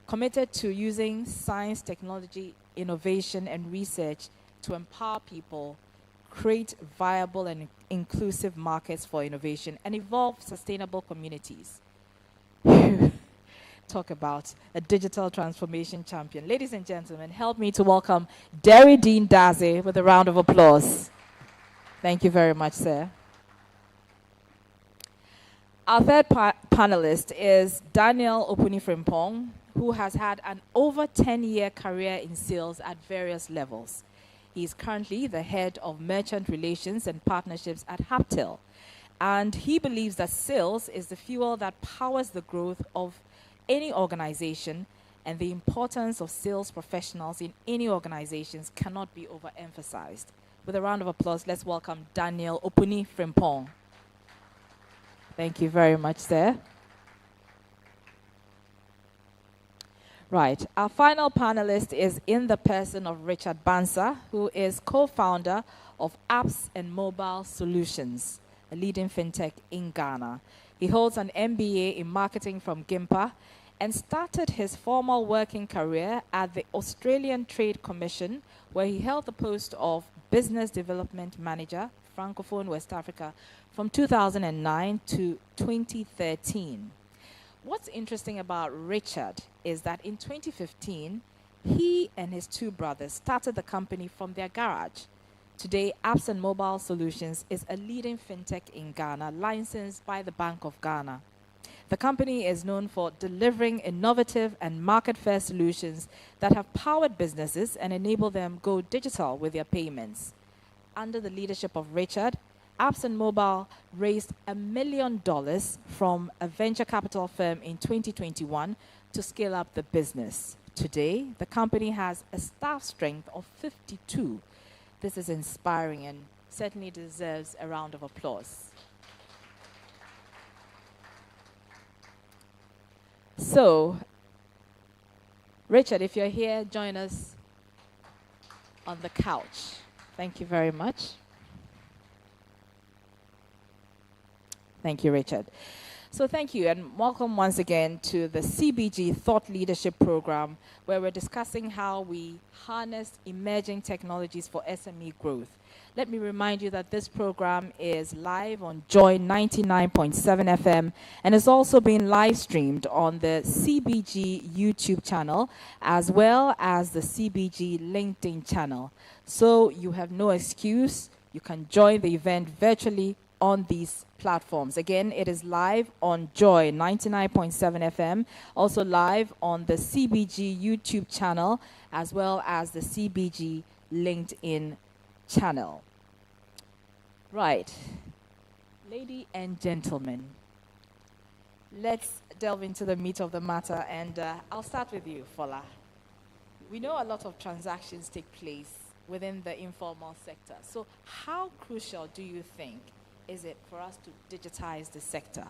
committed to using science, technology, innovation, and research to empower people, create viable and inclusive markets for innovation, and evolve sustainable communities. Talk about a digital transformation champion. Ladies and gentlemen, help me to welcome Derry Dean Daze with a round of applause. Thank you very much, sir. Our third panelist is Daniel Opuni Frimpong, who has had an over 10-year career in sales at various levels. He is currently the head of merchant relations and partnerships at Haptel, and he believes that sales is the fuel that powers the growth of any organization, and the importance of sales professionals in any organizations cannot be overemphasized. With a round of applause, let's welcome Daniel Opuni Frimpong. Thank you very much, sir. Right, our final panelist is in the person of Richard Bansa, who is co-founder of Apps and Mobile Solutions, a leading fintech in Ghana. He holds an MBA in marketing from GIMPA and started his formal working career at the Australian Trade Commission, where he held the post of Business Development Manager, Francophone West Africa, from 2009 to 2013. What's interesting about Richard is that in 2015, he and his two brothers started the company from their garage. Today, Apps and Mobile Solutions is a leading fintech in Ghana, licensed by the Bank of Ghana. The company is known for delivering innovative and market-fair solutions that have powered businesses and enable them go digital with their payments. Under the leadership of Richard, Apps and Mobile raised $1 million from a venture capital firm in 2021 to scale up the business. Today, the company has a staff strength of 52. This is inspiring and certainly deserves a round of applause. So, Richard, if you're here, join us on the couch. Thank you very much. Thank you, Richard. So thank you, and welcome once again to the CBG Thought Leadership Program, where we're discussing how we harness emerging technologies for SME growth. Let me remind you that this program is live on Joy 99.7 FM and is also being live streamed on the CBG YouTube channel as well as the CBG LinkedIn channel. So you have no excuse. You can join the event virtually on these platforms. Again, it is live on Joy 99.7 FM, also live on the CBG YouTube channel as well as the CBG LinkedIn channel. Right, ladies and gentlemen, let's delve into the meat of the matter, and I'll start with you, Fola. We know a lot of transactions take place within the informal sector. So how crucial do you think is it for us to digitize the sector?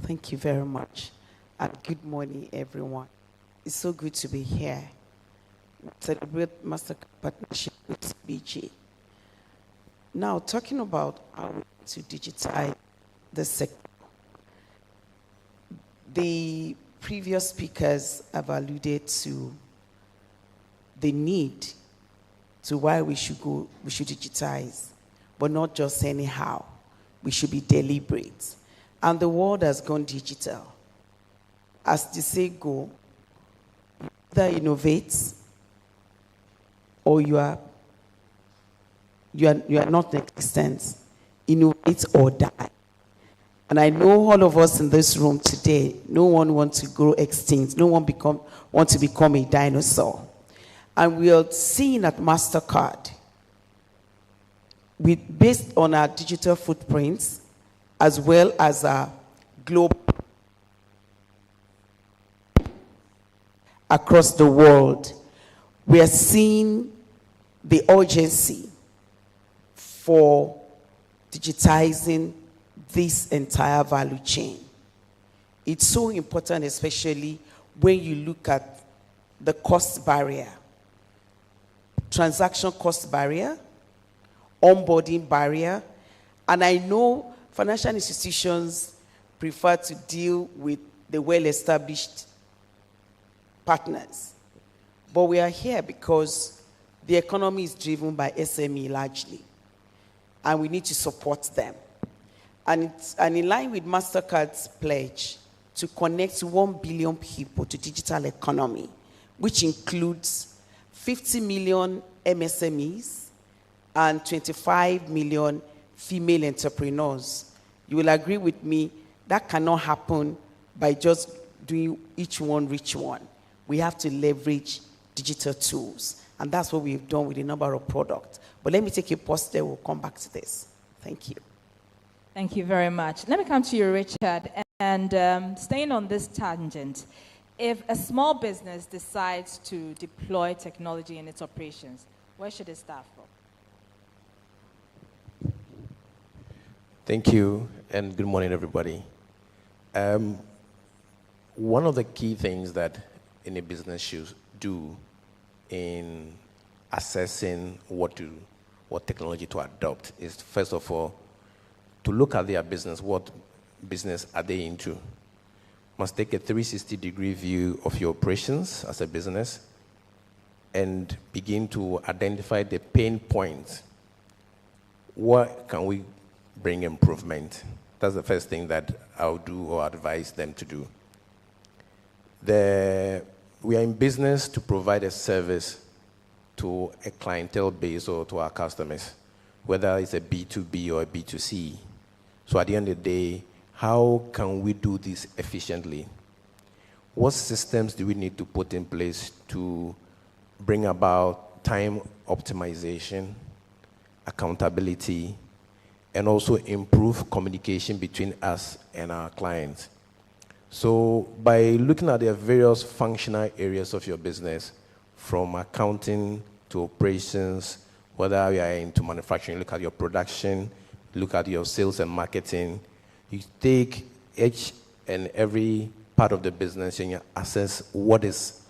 Thank you very much. And good morning, everyone. It's so good to be here. Celebrate Mastercard partnership with CBG. Now, talking about how to digitize the sector. The previous speakers have alluded to the need to why we should digitize, but not just anyhow. We should be deliberate. And the world has gone digital. As the say go, either innovate or you are not in existence. Innovate or die. And I know all of us in this room today, no one wants to go extinct. No one wants to become a dinosaur. And we are seeing at MasterCard, based on our digital footprints, as well as our global across the world, we are seeing the urgency for digitizing this entire value chain. It's so important, especially when you look at the cost barrier, transaction cost barrier, onboarding barrier, and I know financial institutions prefer to deal with the well-established partners. But we are here because the economy is driven by SME largely, and we need to support them. And in line with MasterCard's pledge to connect 1 billion people to digital economy, which includes 50 million MSMEs and 25 million female entrepreneurs. You will agree with me, that cannot happen by just doing each one reach one. We have to leverage digital tools. And that's what we've done with a number of products. But let me take a pause there, we'll come back to this. Thank you. Thank you very much. Let me come to you, Richard. And staying on this tangent, if a small business decides to deploy technology in its operations, where should it start from? Thank you, and good morning, everybody. One of the key things that any business should do in assessing what technology to adopt is, first of all, to look at their business. What business are they into? Must take a 360-degree view of your operations as a business and begin to identify the pain points. What can we bring improvement? That's the first thing that I'll do or advise them to do. We are in business to provide a service to a clientele base or to our customers, whether it's a B2B or a B2C. So at the end of the day, how can we do this efficiently? What systems do we need to put in place to bring about time optimization, accountability, and also improve communication between us and our clients? So by looking at the various functional areas of your business, from accounting to operations, whether you are into manufacturing, look at your production, look at your sales and marketing, you take each and every part of the business and you assess what is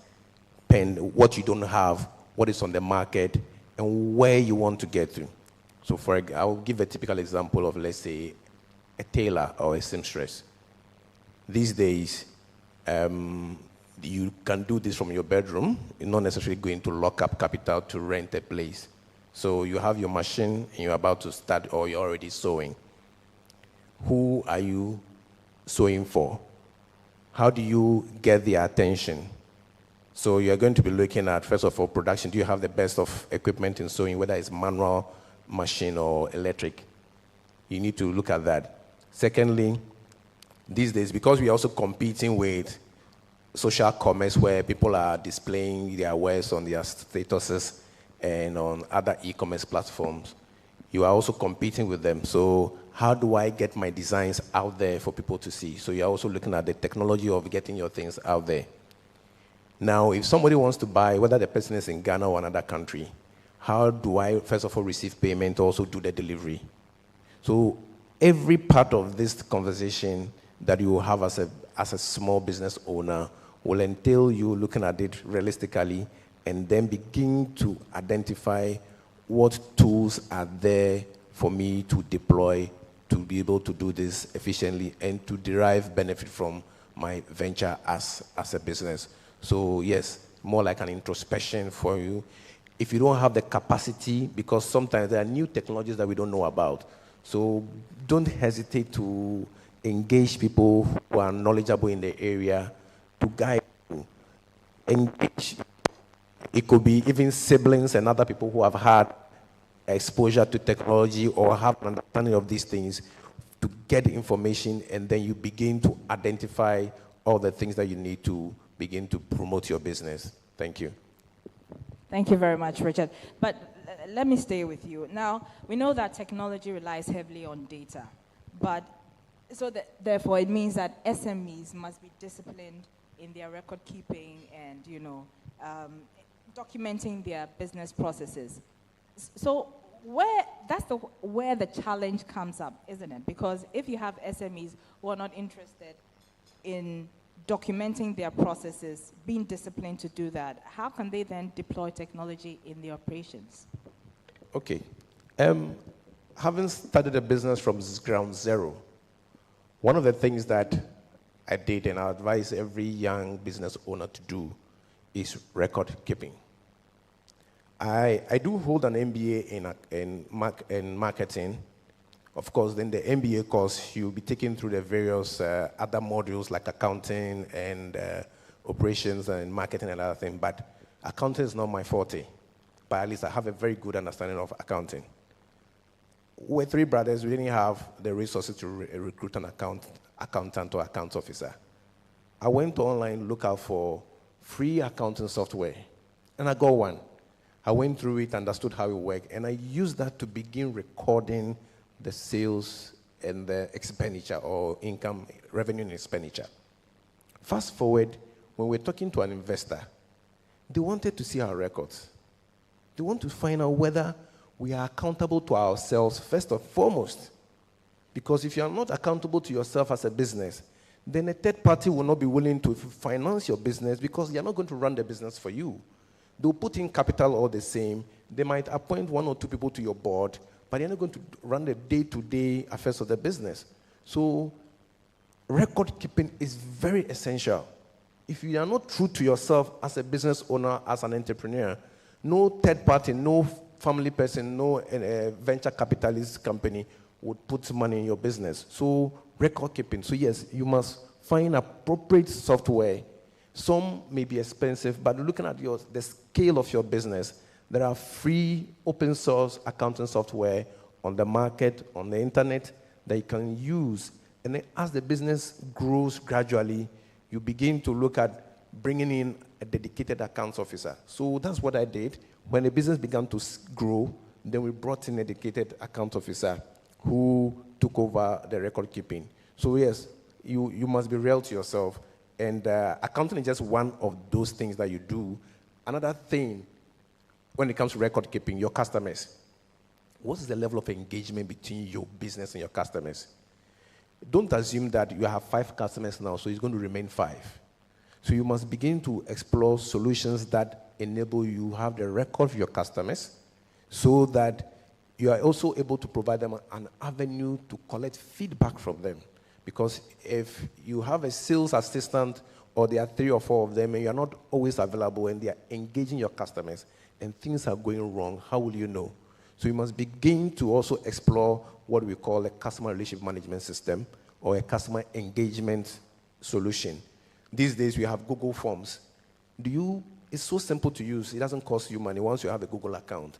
penned, what you don't have, what is on the market, and where you want to get to. So I'll give a typical example of, let's say, a tailor or a seamstress. These days, you can do this from your bedroom. You're not necessarily going to lock up capital to rent a place. So you have your machine and you're about to start, or you're already sewing. Who are you sewing for? How do you get their attention? So you're going to be looking at, first of all, production. Do you have the best of equipment in sewing, whether it's manual, machine, or electric? You need to look at that. Secondly, these days, because we're also competing with social commerce where people are displaying their wares on their statuses and on other e-commerce platforms, you are also competing with them. So how do I get my designs out there for people to see? So you're also looking at the technology of getting your things out there. Now, if somebody wants to buy, whether the person is in Ghana or another country, how do I, first of all, receive payment, also do the delivery? So every part of this conversation that you will have as a small business owner will entail you looking at it realistically and then begin to identify what tools are there for me to deploy to be able to do this efficiently and to derive benefit from my venture as a business. So yes, more like an introspection for you. If you don't have the capacity, because sometimes there are new technologies that we don't know about, so don't hesitate to engage people who are knowledgeable in the area to guide you. Engage. It could be even siblings and other people who have had exposure to technology or have an understanding of these things to get information, and then you begin to identify all the things that you need to begin to promote your business. Thank you. Thank you very much, Richard. But let me stay with you. Now, we know that technology relies heavily on data, but so therefore it means that SMEs must be disciplined in their record keeping and, documenting their business processes. So where the challenge comes up, isn't it? Because if you have SMEs who are not interested in documenting their processes, being disciplined to do that, how can they then deploy technology in the operations? Okay. Having started a business from ground zero, one of the things that I did and I advise every young business owner to do is record keeping. I do hold an MBA in marketing. Of course, then the MBA course, you'll be taken through the various other modules like accounting and operations and marketing and other things. But accounting is not my forte. But at least I have a very good understanding of accounting. We're three brothers. We didn't have the resources to recruit an accountant or account officer. I went online, look out for free accounting software, and I got one. I went through it, understood how it worked, and I used that to begin recording the sales and the expenditure or income, revenue and expenditure. Fast forward, when we're talking to an investor, they wanted to see our records. They want to find out whether we are accountable to ourselves first and foremost. Because if you are not accountable to yourself as a business, then a third party will not be willing to finance your business because they are not going to run the business for you. They'll put in capital all the same. They might appoint one or two people to your board, but they're not going to run the day-to-day affairs of the business. So record keeping is very essential. If you are not true to yourself as a business owner, as an entrepreneur, no third party, no family person, no venture capitalist company would put money in your business. So record keeping. So yes, you must find appropriate software. Some may be expensive, but looking at the scale of your business, there are free open source accounting software on the market, on the internet, that you can use. And then as the business grows gradually, you begin to look at bringing in a dedicated accounts officer. So that's what I did. When the business began to grow, then we brought in a dedicated account officer who took over the record keeping. So yes, you must be real to yourself. And accounting is just one of those things that you do. Another thing, when it comes to record keeping, your customers. What is the level of engagement between your business and your customers? Don't assume that you have 5 customers now, so it's going to remain 5. So you must begin to explore solutions that enable you to have the record of your customers so that you are also able to provide them an avenue to collect feedback from them. Because if you have a sales assistant or there are 3 or 4 of them and you're not always available and they are engaging your customers and things are going wrong, how will you know? So you must begin to also explore what we call a customer relationship management system or a customer engagement solution. These days we have Google Forms. It's so simple to use. It doesn't cost you money once you have a Google account.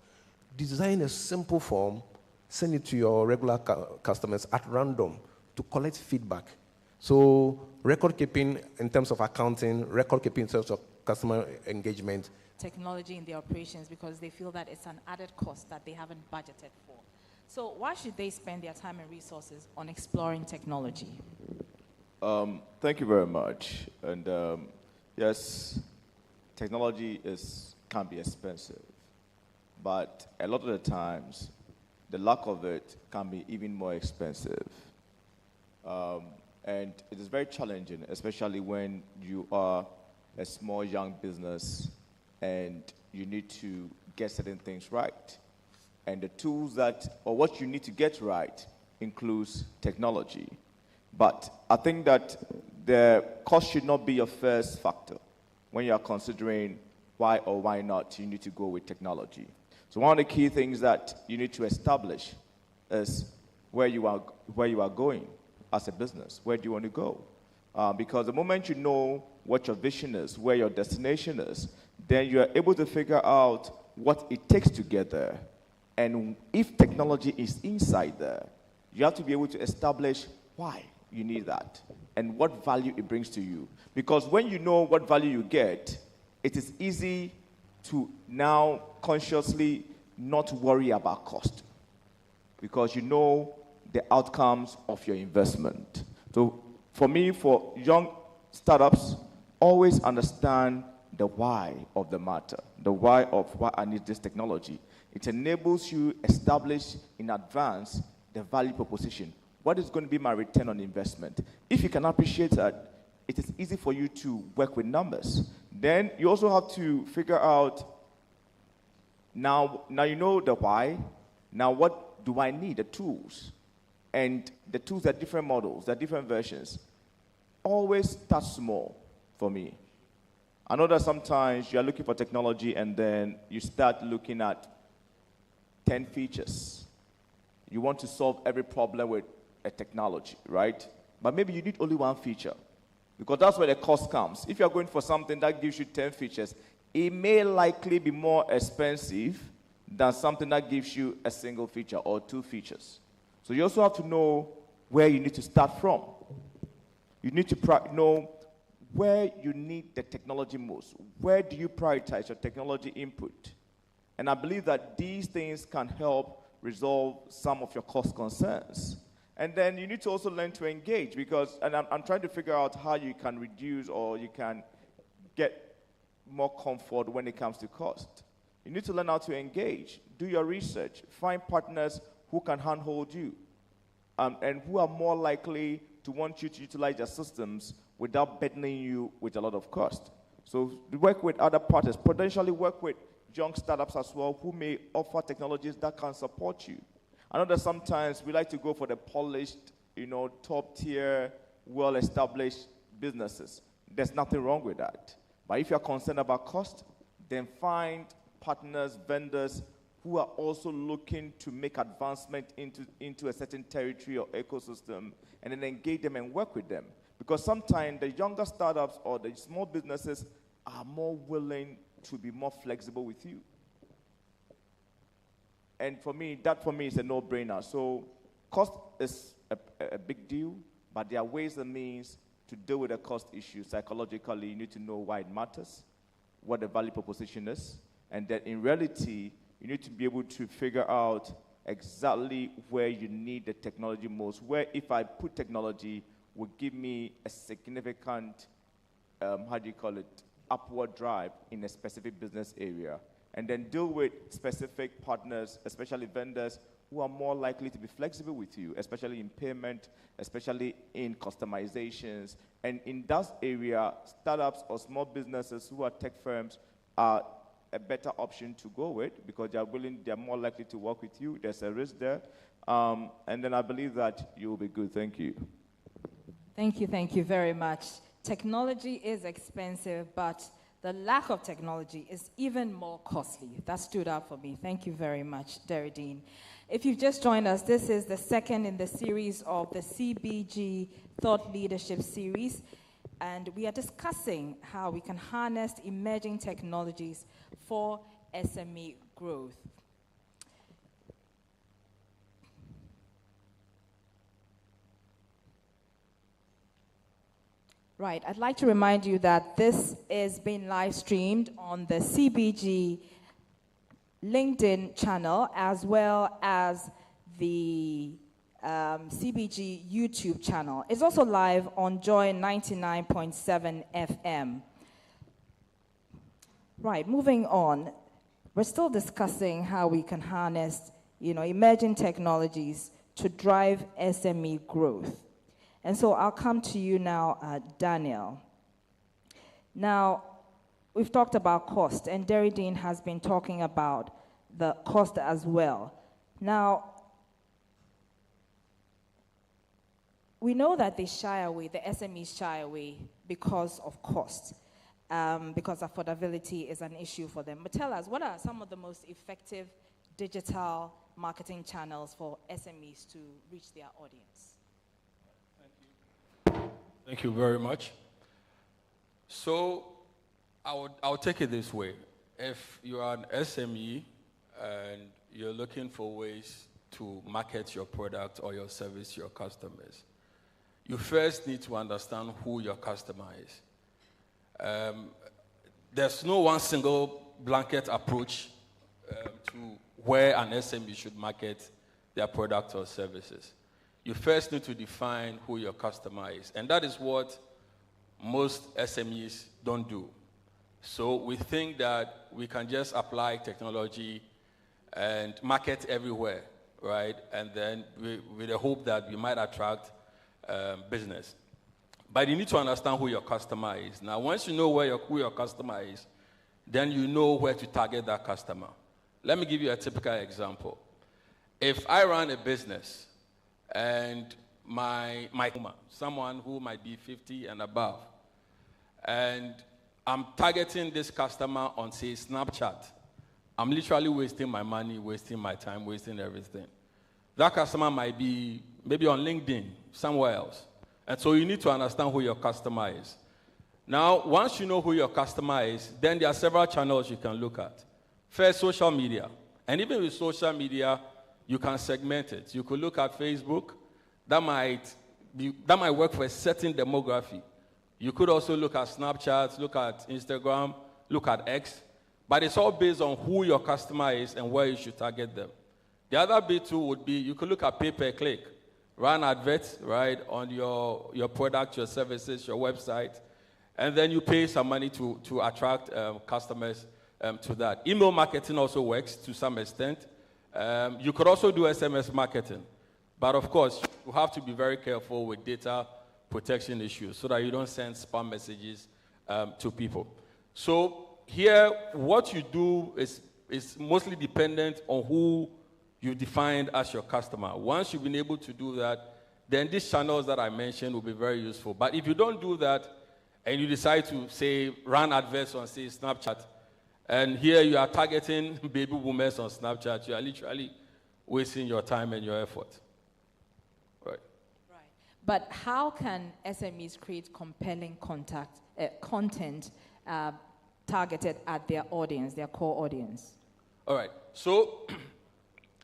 Design a simple form, send it to your regular customers at random to collect feedback. So record keeping in terms of accounting, record keeping in terms of customer engagement. Technology in the operations because they feel that it's an added cost that they haven't budgeted for. So why should they spend their time and resources on exploring technology? Thank you very much. And yes, technology can be expensive, but a lot of the times the lack of it can be even more expensive. And it is very challenging, especially when you are a small, young business and you need to get certain things right. And the tools or what you need to get right includes technology. But I think that the cost should not be your first factor when you are considering why or why not you need to go with technology. So one of the key things that you need to establish is where you are going as a business. Where do you want to go? Because the moment you know what your vision is, where your destination is, then you are able to figure out what it takes to get there. And if technology is inside there, you have to be able to establish why you need that and what value it brings to you. Because when you know what value you get, it is easy to now consciously not worry about cost, because you know the outcomes of your investment. So for me, for young startups, always understand the why of the matter, the why of why I need this technology. It enables you to establish in advance the value proposition. What is going to be my return on investment? If you can appreciate that, it is easy for you to work with numbers. Then you also have to figure out, now you know the why, now what do I need, the tools? And the tools are different models, they're different versions. Always start small for me. I know that sometimes you're looking for technology and then you start looking at 10 features. You want to solve every problem with a technology, right? But maybe you need only one feature, because that's where the cost comes. If you're going for something that gives you 10 features, it may likely be more expensive than something that gives you a single feature or 2 features. So you also have to know where you need to start from. You need to know where you need the technology most. Where do you prioritize your technology input? And I believe that these things can help resolve some of your cost concerns. And then you need to also learn to engage, because, and I'm trying to figure out how you can reduce or you can get more comfort when it comes to cost. You need to learn how to engage, do your research, find partners who can handhold you, and who are more likely to want you to utilize their systems without burdening you with a lot of cost. So work with other partners, potentially work with young startups as well who may offer technologies that can support you. I know that sometimes we like to go for the polished, top tier, well-established businesses. There's nothing wrong with that. But if you're concerned about cost, then find partners, vendors who are also looking to make advancement into a certain territory or ecosystem, and then engage them and work with them. Because sometimes the younger startups or the small businesses are more willing to be more flexible with you. And for me, is a no-brainer. So cost is a big deal, but there are ways and means to deal with the cost issue. Psychologically, you need to know why it matters, what the value proposition is, and that in reality, you need to be able to figure out exactly where you need the technology most, where if I put technology will give me a significant, upward drive in a specific business area. And then deal with specific partners, especially vendors, who are more likely to be flexible with you, especially in payment, especially in customizations. And in that area, startups or small businesses who are tech firms are a better option to go with, because they're more likely to work with you. There's a risk there. And then I believe that you'll be good. Thank you. Thank you very much. Technology is expensive, but the lack of technology is even more costly. That stood out for me. Thank you very much, Deridine. If you've just joined us, this is the second in the series of the CBG Thought Leadership Series, and we are discussing how we can harness emerging technologies for SME growth. Right, I'd like to remind you that this is being live streamed on the CBG LinkedIn channel, as well as the CBG YouTube channel. It's also live on Joy 99.7 FM. Right, moving on. We're still discussing how we can harness emerging technologies to drive SME growth. And so I'll come to you now, Daniel. Now, we've talked about cost, and Derry Dean has been talking about the cost as well. Now, we know that they shy away, the SMEs shy away because of cost, because affordability is an issue for them. But tell us, what are some of the most effective digital marketing channels for SMEs to reach their audience? Thank you very much. So I'll take it this way. If you are an SME and you're looking for ways to market your product or your service to your customers, you first need to understand who your customer is. There's no one single blanket approach to where an SME should market their product or services. You first need to define who your customer is, and that is what most SMEs don't do. So we think that we can just apply technology and market everywhere, right? And then with the hope that we might attract business. But you need to understand who your customer is. Now, once you know who your customer is, then you know where to target that customer. Let me give you a typical example. If I run a business and someone who might be 50 and above, and I'm targeting this customer on, say, Snapchat, I'm literally wasting my money, wasting my time, wasting everything. That customer might be maybe on LinkedIn, somewhere else. And so you need to understand who your customer is. Now, once you know who your customer is, then there are several channels you can look at. First, social media. And even with social media, you can segment it. You could look at Facebook. That might work for a certain demography. You could also look at Snapchat, look at Instagram, look at X. But it's all based on who your customer is and where you should target them. The other bit too would be you could look at pay-per-click. Run adverts, right, on your product, your services, your website, and then you pay some money to attract customers to that. Email marketing also works to some extent. You could also do SMS marketing. But of course, you have to be very careful with data protection issues so that you don't send spam messages to people. So here, what you do is mostly dependent on who you defined as your customer. Once you've been able to do that, then these channels that I mentioned will be very useful. But if you don't do that, and you decide to, say, run adverts on, say, Snapchat, and here you are targeting baby boomers on Snapchat, you are literally wasting your time and your effort. Right. Right. But how can SMEs create compelling content targeted at their audience, their core audience? All right. So,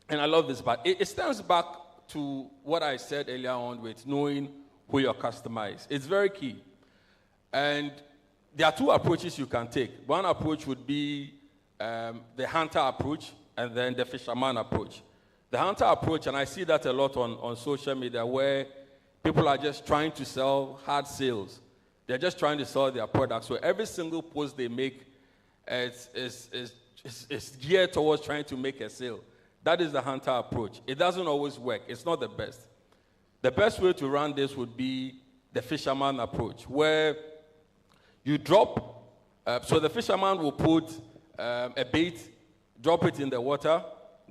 and I love this part. It stems back to what I said earlier on with knowing who your customer is. It's very key. And there are two approaches you can take. One approach would be the hunter approach and then the fisherman approach. The hunter approach, and I see that a lot on social media, where people are just trying to sell hard sales. They're just trying to sell their products. So every single post they make is geared towards trying to make a sale. That is the hunter approach. It doesn't always work. It's not the best. The best way to run this would be the fisherman approach, where you drop, so the fisherman will put a bait, drop it in the water,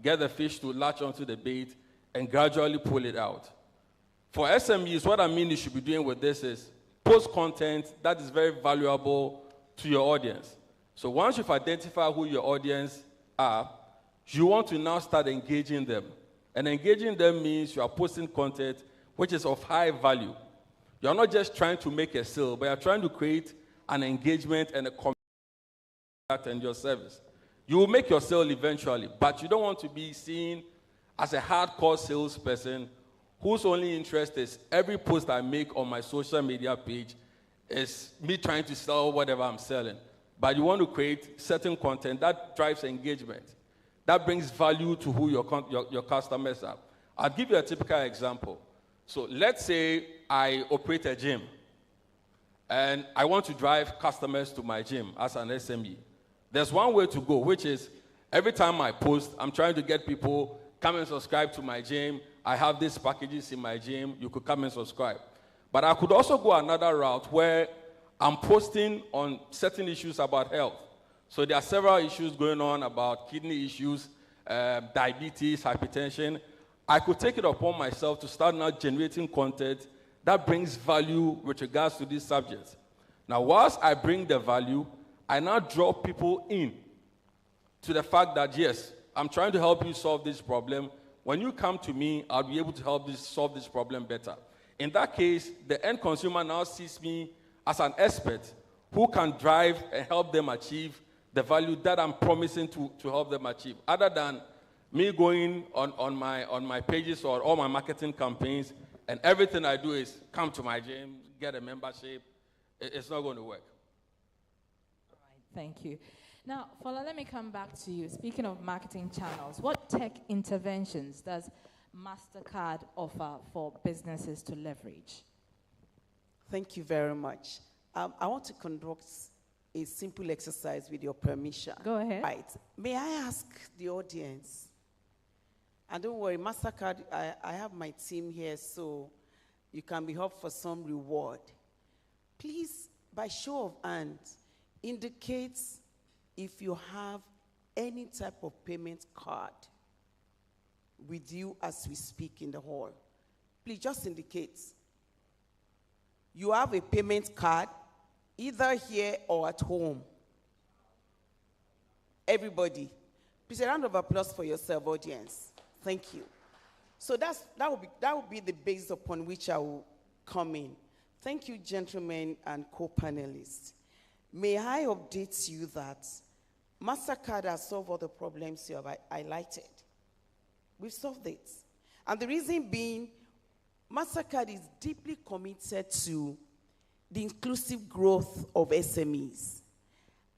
get the fish to latch onto the bait, and gradually pull it out. For SMEs, what I mean you should be doing with this is post content that is very valuable to your audience. So once you've identified who your audience are, you want to now start engaging them. And engaging them means you are posting content which is of high value. You're not just trying to make a sale, but you're trying to create an engagement and a community and your service. You will make your sale eventually, but you don't want to be seen as a hardcore salesperson whose only interest is every post I make on my social media page is me trying to sell whatever I'm selling. But you want to create certain content that drives engagement, that brings value to who your customers are. I'll give you a typical example. So let's say I operate a gym, and I want to drive customers to my gym as an SME. There's one way to go, which is every time I post, I'm trying to get people come and subscribe to my gym. I have these packages in my gym. You could come and subscribe. But I could also go another route where I'm posting on certain issues about health. So there are several issues going on about kidney issues, diabetes, hypertension. I could take it upon myself to start now generating content that brings value with regards to these subjects. Now, whilst I bring the value, I now draw people in to the fact that, yes, I'm trying to help you solve this problem. When you come to me, I'll be able to help solve this problem better. In that case, the end consumer now sees me as an expert who can drive and help them achieve the value that I'm promising to help them achieve. Other than me going on my pages or all my marketing campaigns, and everything I do is come to my gym, get a membership, it's not going to work. All right, thank you. Now, Fola, let me come back to you. Speaking of marketing channels, what tech interventions does MasterCard offer for businesses to leverage? Thank you very much. I want to conduct a simple exercise with your permission. Go ahead. Right. May I ask the audience, and don't worry, MasterCard, I have my team here, so you can be up for some reward. Please, by show of hands, indicate if you have any type of payment card with you as we speak in the hall. Please just indicate. You have a payment card, either here or at home. Everybody. Please, a round of applause for yourself, audience. Thank you. So that will be the basis upon which I will come in. Thank you, gentlemen and co-panelists. May I update you that MasterCard has solved all the problems you have highlighted. We've solved it. And the reason being, MasterCard is deeply committed to the inclusive growth of SMEs.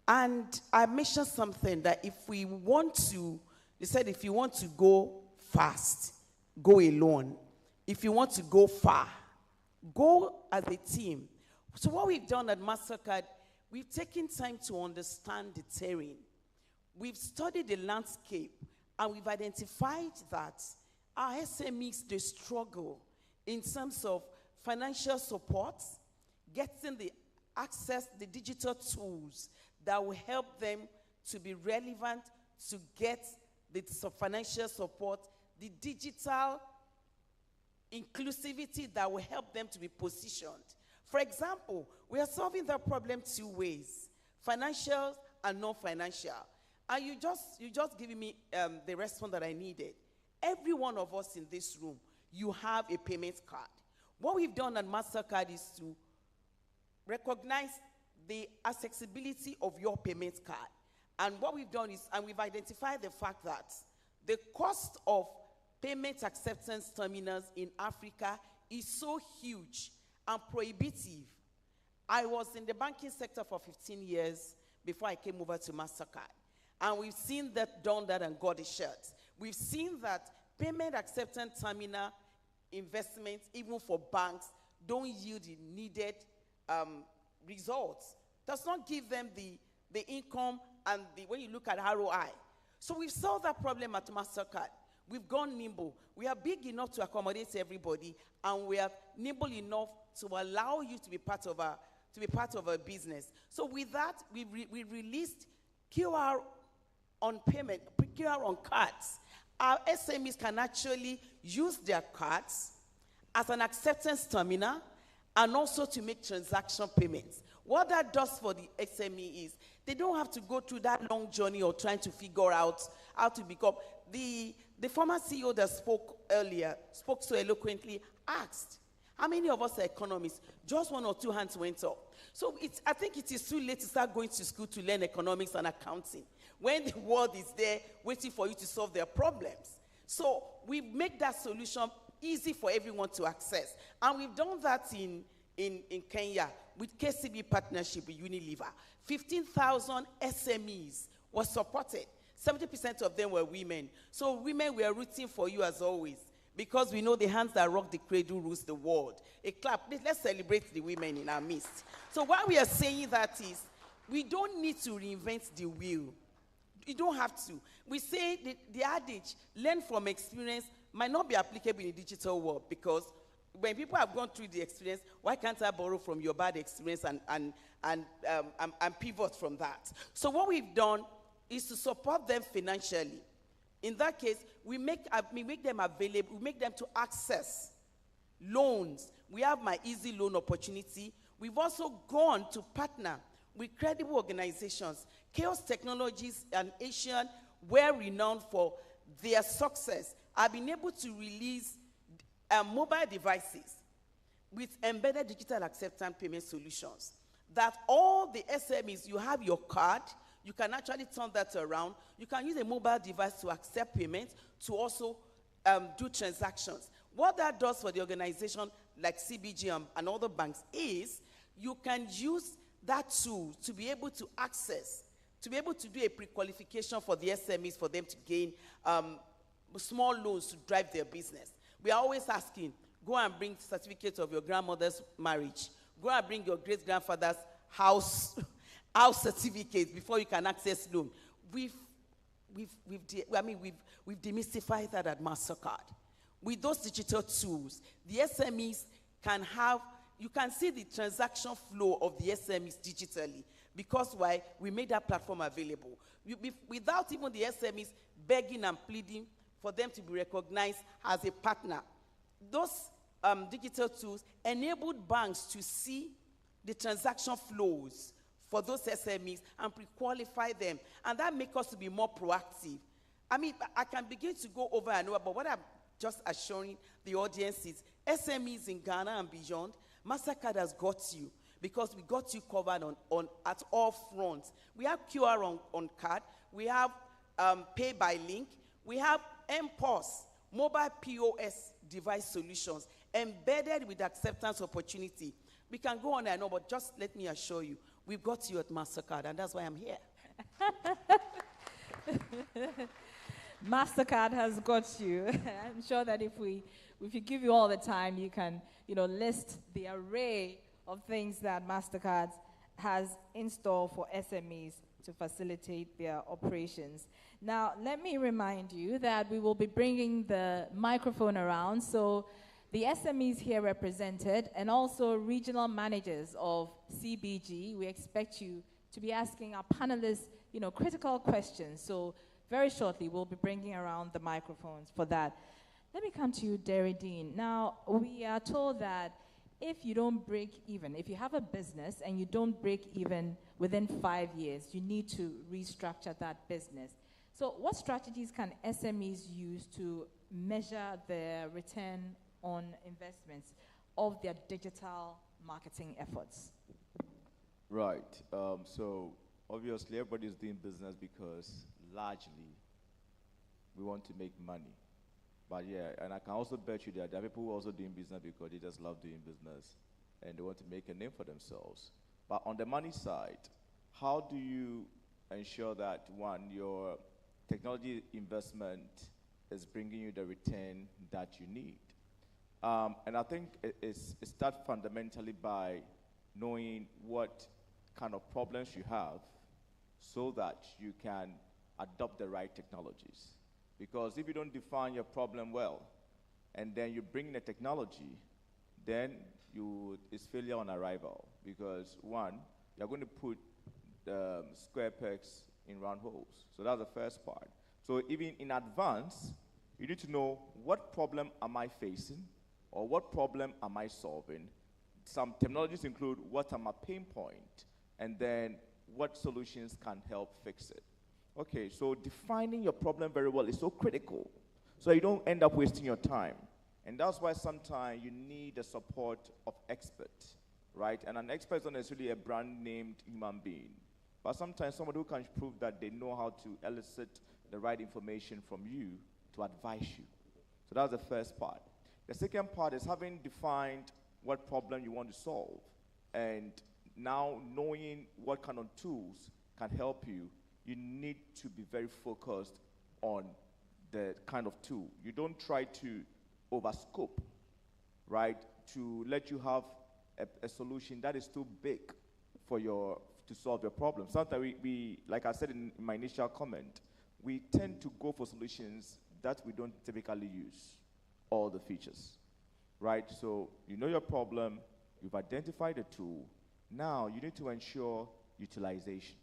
And I mentioned something that if we want to, they said if you want to go fast, go alone. If you want to go far, go as a team. So what we've done at MasterCard, we've taken time to understand the terrain. We've studied the landscape, and we've identified that our SMEs, they struggle in terms of financial support, getting the access, the digital tools that will help them to be relevant, to get the financial support, the digital inclusivity that will help them to be positioned. For example, we are solving that problem two ways, financial and non-financial. And you just giving me the response that I needed. Every one of us in this room, you have a payment card. What we've done at MasterCard is to recognize the accessibility of your payment card. And what we've done is, and we've identified the fact that the cost of payment acceptance terminals in Africa is so huge and prohibitive. I was in the banking sector for 15 years before I came over to MasterCard. And we've seen that, done that, and got a shirt. We've seen that payment acceptance terminal investments, even for banks, don't yield the needed results. Does not give them the income and when you look at ROI. So we've solved that problem at MasterCard. We've gone nimble. We are big enough to accommodate everybody, and we are nimble enough to allow you to be part of our business. So with that, we released QR on payment, QR on cards. Our SMEs can actually use their cards as an acceptance terminal and also to make transaction payments. What that does for the SME is they don't have to go through that long journey or trying to figure out how to become. The former CEO that spoke earlier, spoke so eloquently, asked, how many of us are economists? Just one or two hands went up. So I think it is too late to start going to school to learn economics and accounting when the world is there waiting for you to solve their problems. So we make that solution easy for everyone to access. And we've done that in Kenya with KCB partnership with Unilever. 15,000 SMEs were supported. 70% of them were women. So women, we are rooting for you as always, because we know the hands that rock the cradle rules the world. A clap. Let's celebrate the women in our midst. So why we are saying that is, we don't need to reinvent the wheel. You don't have to. We say the adage, learn from experience, might not be applicable in the digital world, because when people have gone through the experience, why can't I borrow from your bad experience and pivot from that? So what we've done is to support them financially. In that case, we make them available, we make them to access loans. We have my easy loan opportunity. We've also gone to partner with credible organizations. Chaos Technologies, an Asian, well renowned for their success, have been able to release mobile devices with embedded digital acceptance payment solutions, that all the SMEs, you have your card, you can actually turn that around. You can use a mobile device to accept payments, to also do transactions. What that does for the organization, like CBG and other banks, is you can use that tool to be able to access, to be able to do a pre-qualification for the SMEs, for them to gain small loans to drive their business. We are always asking, go and bring certificate of your grandmother's marriage. Go and bring your great-grandfather's house certificate before you can access loan. We've demystified that at MasterCard. With those digital tools, the SMEs can have, you can see the transaction flow of the SMEs digitally, because why? We made that platform available. Without even the SMEs begging and pleading for them to be recognized as a partner. Those digital tools enabled banks to see the transaction flows for those SMEs and pre-qualify them. And that makes us to be more proactive. I mean, I can begin to go over and over, but what I'm just assuring the audience is SMEs in Ghana and beyond, MasterCard has got you, because we got you covered at all fronts. We have QR on card, we have pay by link, we have MPOS, mobile POS device solutions, embedded with acceptance opportunity. We can go on and on, but just let me assure you, we've got you at MasterCard, and that's why I'm here. MasterCard has got you. I'm sure that if we give you all the time, you can, list the array of things that MasterCard has in store for SMEs to facilitate their operations. Now, let me remind you that we will be bringing the microphone around, so the SMEs here represented, and also regional managers of CBG, we expect you to be asking our panelists, critical questions. So very shortly, we'll be bringing around the microphones for that. Let me come to you, Derry Dean. Now, we are told that if you don't break even, if you have a business and you don't break even within 5 years, you need to restructure that business. So what strategies can SMEs use to measure their return on investments of their digital marketing efforts? Right. So obviously everybody's doing business because largely we want to make money. But yeah, and I can also bet you that there are people who are also doing business because they just love doing business and they want to make a name for themselves. But on the money side, how do you ensure that, one, your technology investment is bringing you the return that you need? And I think it starts fundamentally by knowing what kind of problems you have so that you can adopt the right technologies. Because if you don't define your problem well, and then you bring in the technology, then it's failure on arrival. Because one, you're going to put square pegs in round holes. So that's the first part. So even in advance, you need to know what problem am I facing, or what problem am I solving. Some technologies include what are my pain point, and then what solutions can help fix it. Okay, so defining your problem very well is so critical, so you don't end up wasting your time. And that's why sometimes you need the support of experts, right? And an expert is not necessarily a brand-named human being, but sometimes somebody who can prove that they know how to elicit the right information from you to advise you. So that's the first part. The second part is having defined what problem you want to solve, and now knowing what kind of tools can help you. You need to be very focused on the kind of tool. You don't try to overscope, right, to let you have a solution that is too big for your to solve your problem. Sometimes we like I said in my initial comment, we tend to go for solutions that we don't typically use all the features, right? So you know your problem, you've identified a tool, now you need to ensure utilization.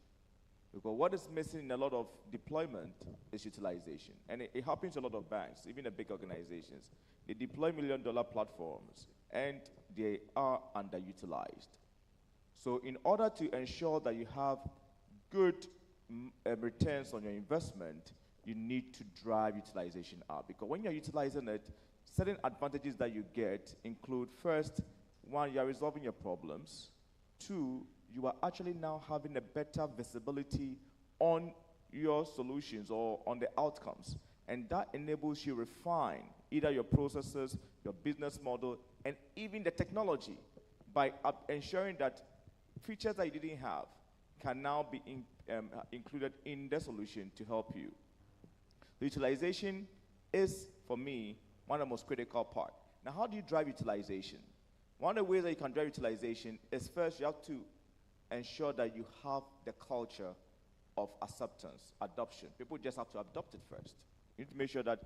Because what is missing in a lot of deployment is utilization. And it happens to a lot of banks, even the big organizations. They deploy million-dollar platforms, and they are underutilized. So in order to ensure that you have good returns on your investment, you need to drive utilization up. Because when you're utilizing it, certain advantages that you get include, first, one, you're resolving your problems. Two, you are actually now having a better visibility on your solutions or on the outcomes. And that enables you to refine either your processes, your business model, and even the technology by ensuring that features that you didn't have can now be included in the solution to help you. The utilization is, for me, one of the most critical parts. Now, how do you drive utilization? One of the ways that you can drive utilization is, first, you have to ensure that you have the culture of acceptance, adoption. People just have to adopt it first. You need to make sure that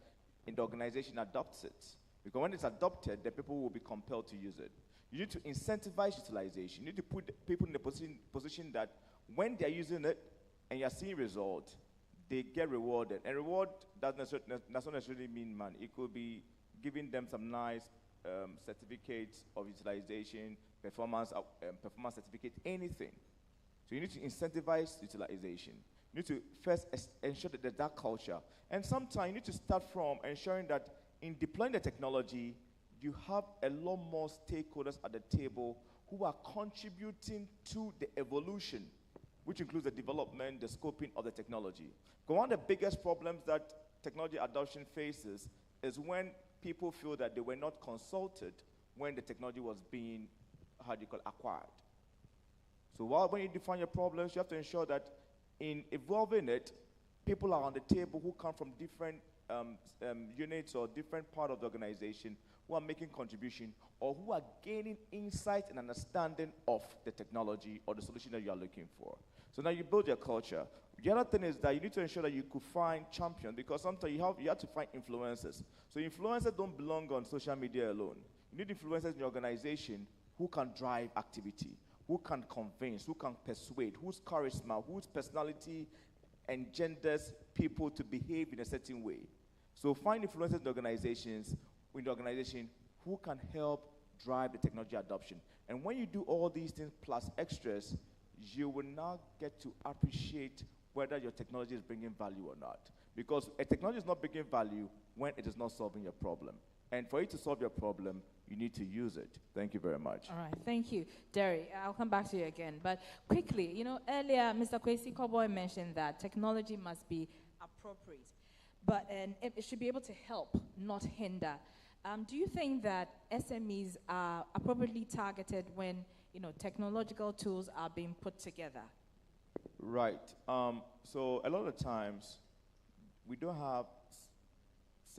the organization adopts it. Because when it's adopted, the people will be compelled to use it. You need to incentivize utilization. You need to put people in the position that when they're using it and you're seeing results, they get rewarded. And reward does not necessarily mean money. It could be giving them some nice certificates of utilization, performance certificate, anything. So you need to incentivize utilization. You need to first ensure that there's that culture. And sometimes you need to start from ensuring that in deploying the technology, you have a lot more stakeholders at the table who are contributing to the evolution, which includes the development, the scoping of the technology. Because one of the biggest problems that technology adoption faces is when people feel that they were not consulted when the technology was being, acquired. So when you define your problems, you have to ensure that in evolving it, people are on the table who come from different units or different part of the organization who are making contribution or who are gaining insight and understanding of the technology or the solution that you are looking for. So now you build your culture. The other thing is that you need to ensure that you could find champions, because sometimes you have to find influencers. So influencers don't belong on social media alone. You need influencers in your organization who can drive activity, who can convince, who can persuade, whose charisma, whose personality engenders people to behave in a certain way. So find influencers in the organization who can help drive the technology adoption. And when you do all these things plus extras, you will now get to appreciate whether your technology is bringing value or not. Because a technology is not bringing value when it is not solving your problem. And for it to solve your problem, you need to use it. Thank you very much. All right, thank you. Derry, I'll come back to you again. But quickly, earlier Mr. Kwesi Cowboy mentioned that technology must be appropriate, and it should be able to help, not hinder. Do you think that SMEs are appropriately targeted when technological tools are being put together? Right. So a lot of times, we don't have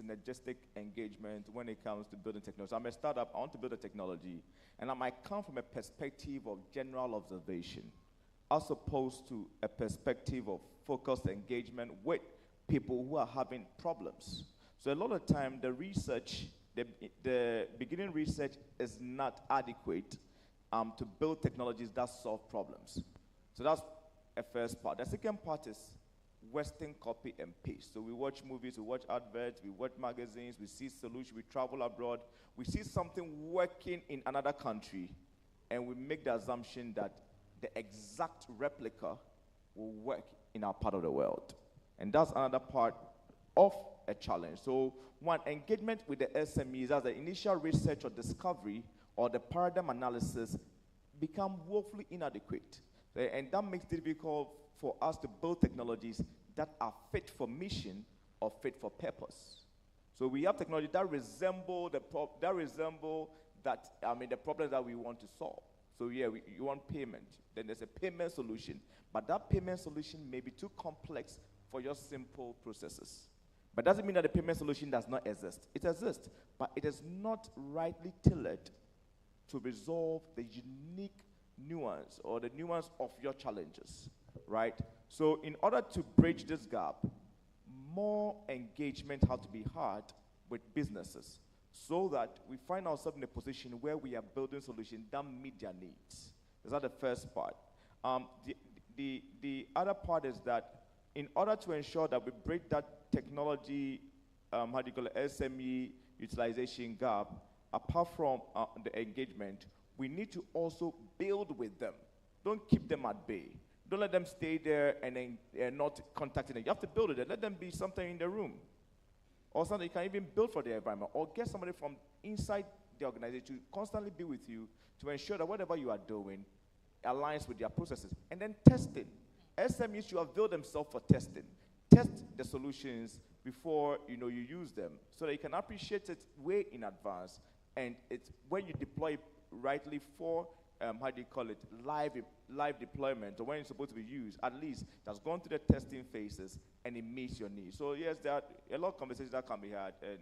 synergistic engagement when it comes to building technology. So I'm a startup, I want to build a technology, and I might come from a perspective of general observation, as opposed to a perspective of focused engagement with people who are having problems. So a lot of time, the research, the beginning research is not adequate to build technologies that solve problems. So that's a first part. The second part is Western copy and paste. So we watch movies, we watch adverts, we watch magazines, we see solutions, we travel abroad, we see something working in another country, and we make the assumption that the exact replica will work in our part of the world. And that's another part of a challenge. So one, engagement with the SMEs as the initial research or discovery or the paradigm analysis become woefully inadequate. And that makes it difficult for us to build technologies that are fit for mission or fit for purpose. So we have technology that resemble the problems that we want to solve. So yeah, you want payment, then there's a payment solution, but that payment solution may be too complex for your simple processes. But doesn't mean that the payment solution does not exist. It exists, but it is not rightly tailored to resolve the unique nuance or the nuance of your challenges, right? So in order to bridge this gap, more engagement has to be had with businesses so that we find ourselves in a position where we are building solutions that meet their needs. Is that the first part? The other part is that in order to ensure that we break that technology, SME utilization gap, apart from the engagement, we need to also build with them. Don't keep them at bay. Don't let them stay there and then not contacting them. You have to build with them. Let them be something in the room. Or something you can even build for the environment. Or get somebody from inside the organization to constantly be with you to ensure that whatever you are doing aligns with their processes. And then testing. SMEs should avail themselves for testing. Test the solutions before you use them so that you can appreciate it way in advance. And it's when you deploy it rightly for live deployment, or when it's supposed to be used, at least it has gone through the testing phases and it meets your needs. So yes, there are a lot of conversations that can be had, and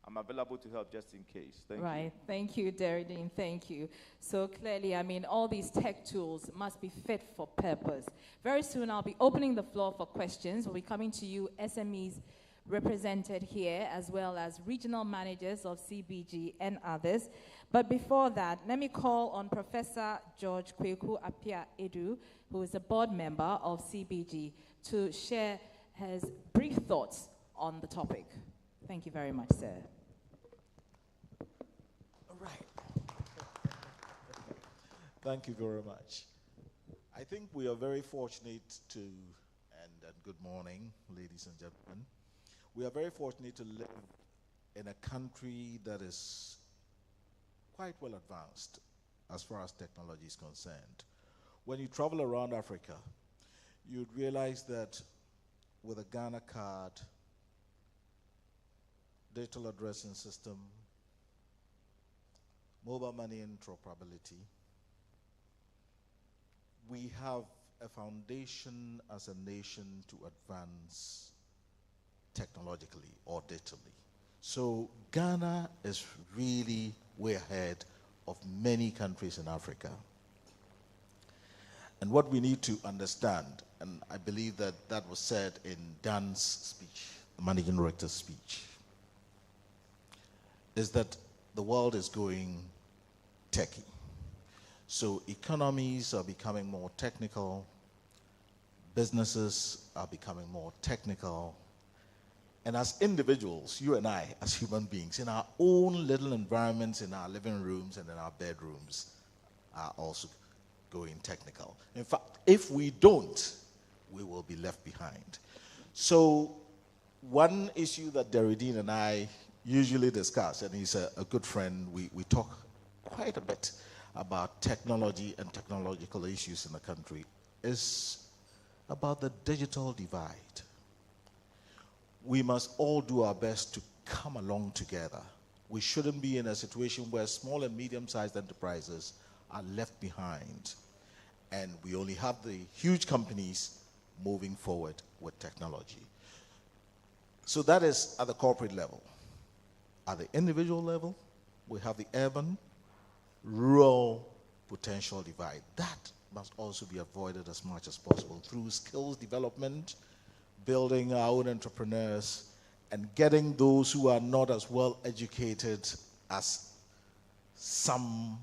I'm available to help just in case. Thank you. Right. Thank you, Deridine. Thank you. So clearly, all these tech tools must be fit for purpose. Very soon, I'll be opening the floor for questions. We'll be coming to you, SMEs represented here, as well as regional managers of CBG and others. But before that, let me call on Professor George Kweku Apia Edu, who is a board member of CBG, to share his brief thoughts on the topic. Thank you very much, sir. All right. Thank you very much. I think we are very fortunate to, and good morning, ladies and gentlemen. We are very fortunate to live in a country that is quite well advanced as far as technology is concerned. When you travel around Africa, you'd realize that with a Ghana card, digital addressing system, mobile money interoperability, we have a foundation as a nation to advance technologically or digitally. So Ghana is really way ahead of many countries in Africa. And what we need to understand, and I believe that that was said in Dan's speech, the managing director's speech, is that the world is going techie. So economies are becoming more technical, businesses are becoming more technical, and as individuals, you and I, as human beings, in our own little environments, in our living rooms and in our bedrooms, are also going technical. In fact, if we don't, we will be left behind. So one issue that Deridine and I usually discuss, and he's a good friend, we talk quite a bit about technology and technological issues in the country, is about the digital divide. We must all do our best to come along together. We shouldn't be in a situation where small and medium-sized enterprises are left behind, and we only have the huge companies moving forward with technology. So that is at the corporate level. At the individual level, we have the urban, rural potential divide. That must also be avoided as much as possible through skills development, building our own entrepreneurs, and getting those who are not as well educated as some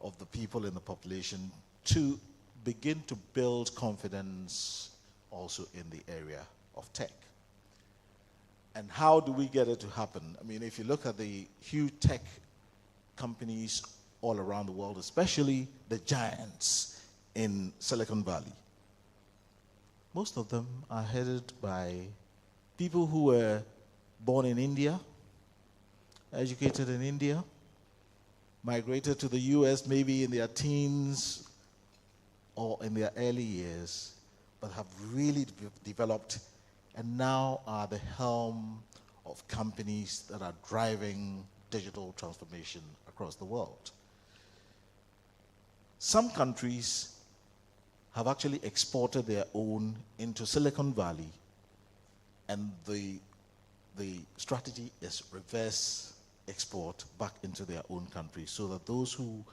of the people in the population to begin to build confidence also in the area of tech. And how do we get it to happen? I mean, if you look at the huge tech companies all around the world, especially the giants in Silicon Valley, most of them are headed by people who were born in India, educated in India, migrated to the US maybe in their teens or in their early years, but have really developed and now are the helm of companies that are driving digital transformation across the world. Some countries have actually exported their own into Silicon Valley, and the strategy is reverse export back into their own country, so that those who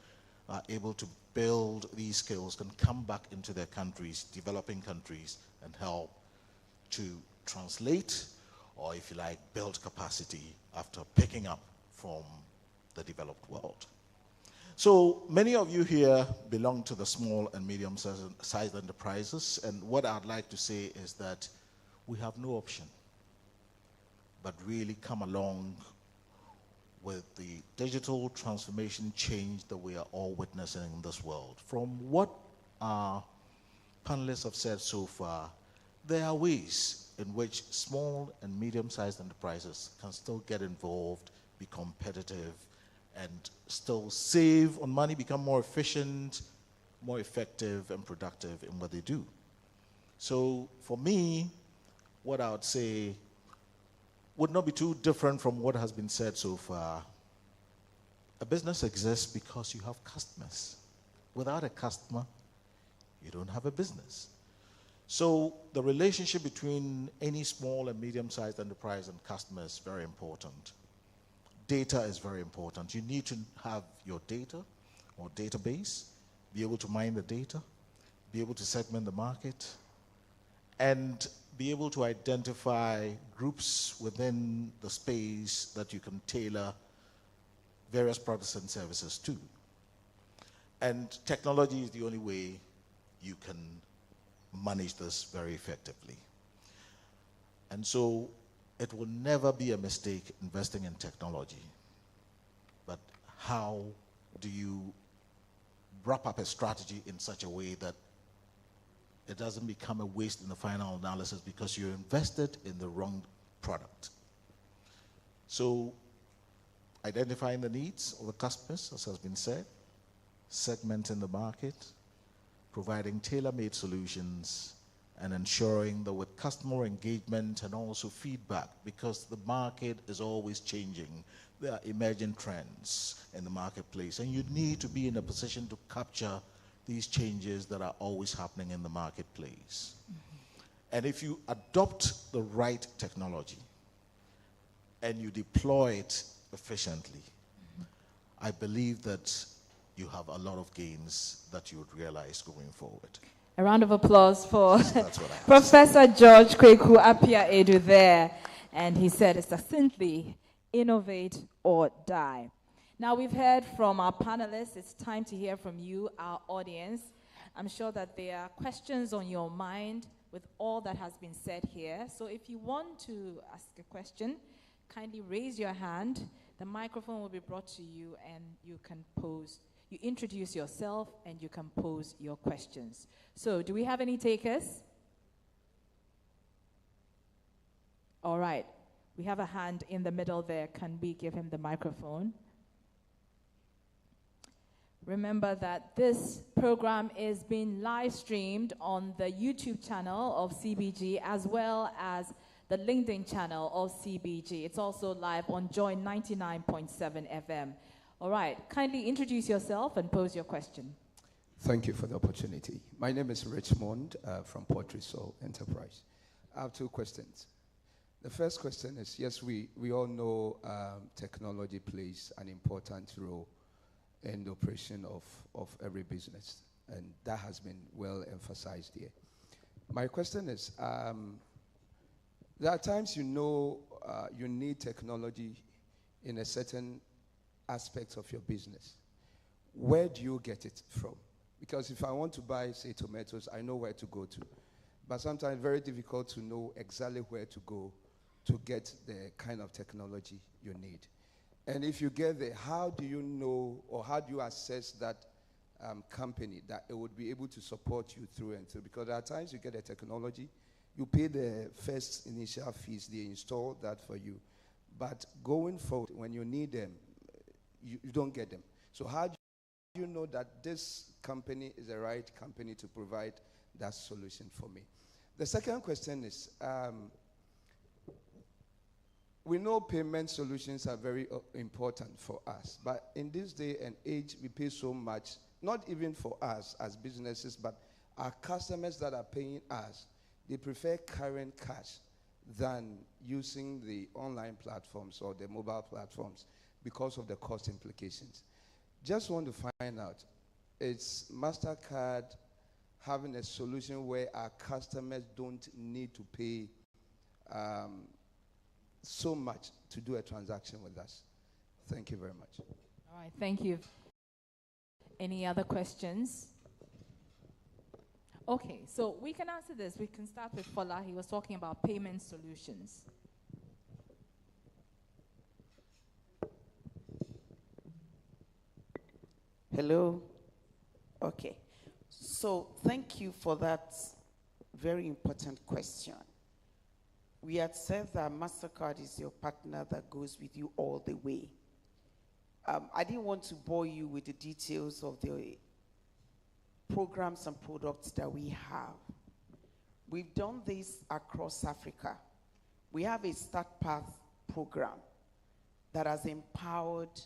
are able to build these skills can come back into their countries, developing countries, and help to translate, or if you like, build capacity after picking up from the developed world. So many of you here belong to the small and medium-sized enterprises, and what I'd like to say is that we have no option but really come along with the digital transformation change that we are all witnessing in this world. From what our panelists have said so far, there are ways in which small and medium-sized enterprises can still get involved, be competitive, and still save on money, become more efficient, more effective, and productive in what they do. So for me, what I would say would not be too different from what has been said so far. A business exists because you have customers. Without a customer, you don't have a business. So the relationship between any small and medium-sized enterprise and customer is very important. Data is very important. You need to have your data or database, be able to mine the data, be able to segment the market, and be able to identify groups within the space that you can tailor various products and services to. And technology is the only way you can manage this very effectively. And so it will never be a mistake investing in technology. But how do you wrap up a strategy in such a way that it doesn't become a waste in the final analysis because you invested in the wrong product? So identifying the needs of the customers, as has been said, segmenting the market, providing tailor-made solutions, and ensuring that with customer engagement and also feedback, because the market is always changing. There are emerging trends in the marketplace, and you need to be in a position to capture these changes that are always happening in the marketplace. And if you adopt the right technology and you deploy it efficiently, I believe that you have a lot of gains that you would realize going forward. A round of applause for That's what I have Professor George Kweku Apia Edu there. And he said succinctly, innovate or die. Now we've heard from our panelists. It's time to hear from you, our audience. I'm sure that there are questions on your mind with all that has been said here. So if you want to ask a question, kindly raise your hand. The microphone will be brought to you and you can pose. You introduce yourself and you can pose your questions. So do we have any takers? All right. We have a hand in the middle there. Can we give him the microphone? Remember that this program is being live streamed on the YouTube channel of CBG as well as the LinkedIn channel of CBG. It's also live on Joy 99.7 FM. All right, kindly introduce yourself and pose your question. Thank you for the opportunity. My name is Richmond from Portrisol Enterprise. I have two questions. The first question is, yes, we all know technology plays an important role in the operation of every business, and that has been well emphasized here. My question is, there are times you need technology in a certain aspect of your business. Where do you get it from? Because if I want to buy, say, tomatoes, I know where to go to. But sometimes it's very difficult to know exactly where to go to get the kind of technology you need. And if you get there, how do you know or how do you assess that company that it would be able to support you through and through? Because there are times you get a technology, you pay the first initial fees, they install that for you. But going forward, when you need them, you don't get them. So how do you know that this company is the right company to provide that solution for me? The second question is, we know payment solutions are very important for us, but in this day and age, we pay so much, not even for us as businesses, but our customers that are paying us, they prefer current cash than using the online platforms or the mobile platforms because of the cost implications. Just want to find out, It's MasterCard having a solution where our customers don't need to pay so much to do a transaction with us. Thank you very much. All right, thank you. Any other questions? Okay, so we can answer this. We can start with Fola. He was talking about payment solutions. Hello? Okay. So thank you for that very important question. We had said that MasterCard is your partner that goes with you all the way. I didn't want to bore you with the details of the programs and products that we have. We've done this across Africa. We have a Start Path program that has empowered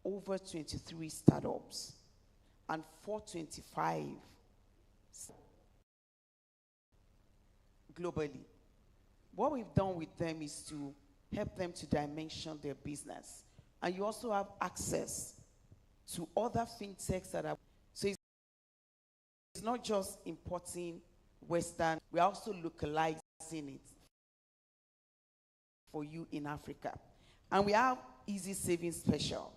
over 23 startups and 425 globally. What we've done with them is to help them to dimension their business. And you also have access to other fintechs that are, so it's not just importing Western, we're also localizing it for you in Africa. And we have Easy Savings Special.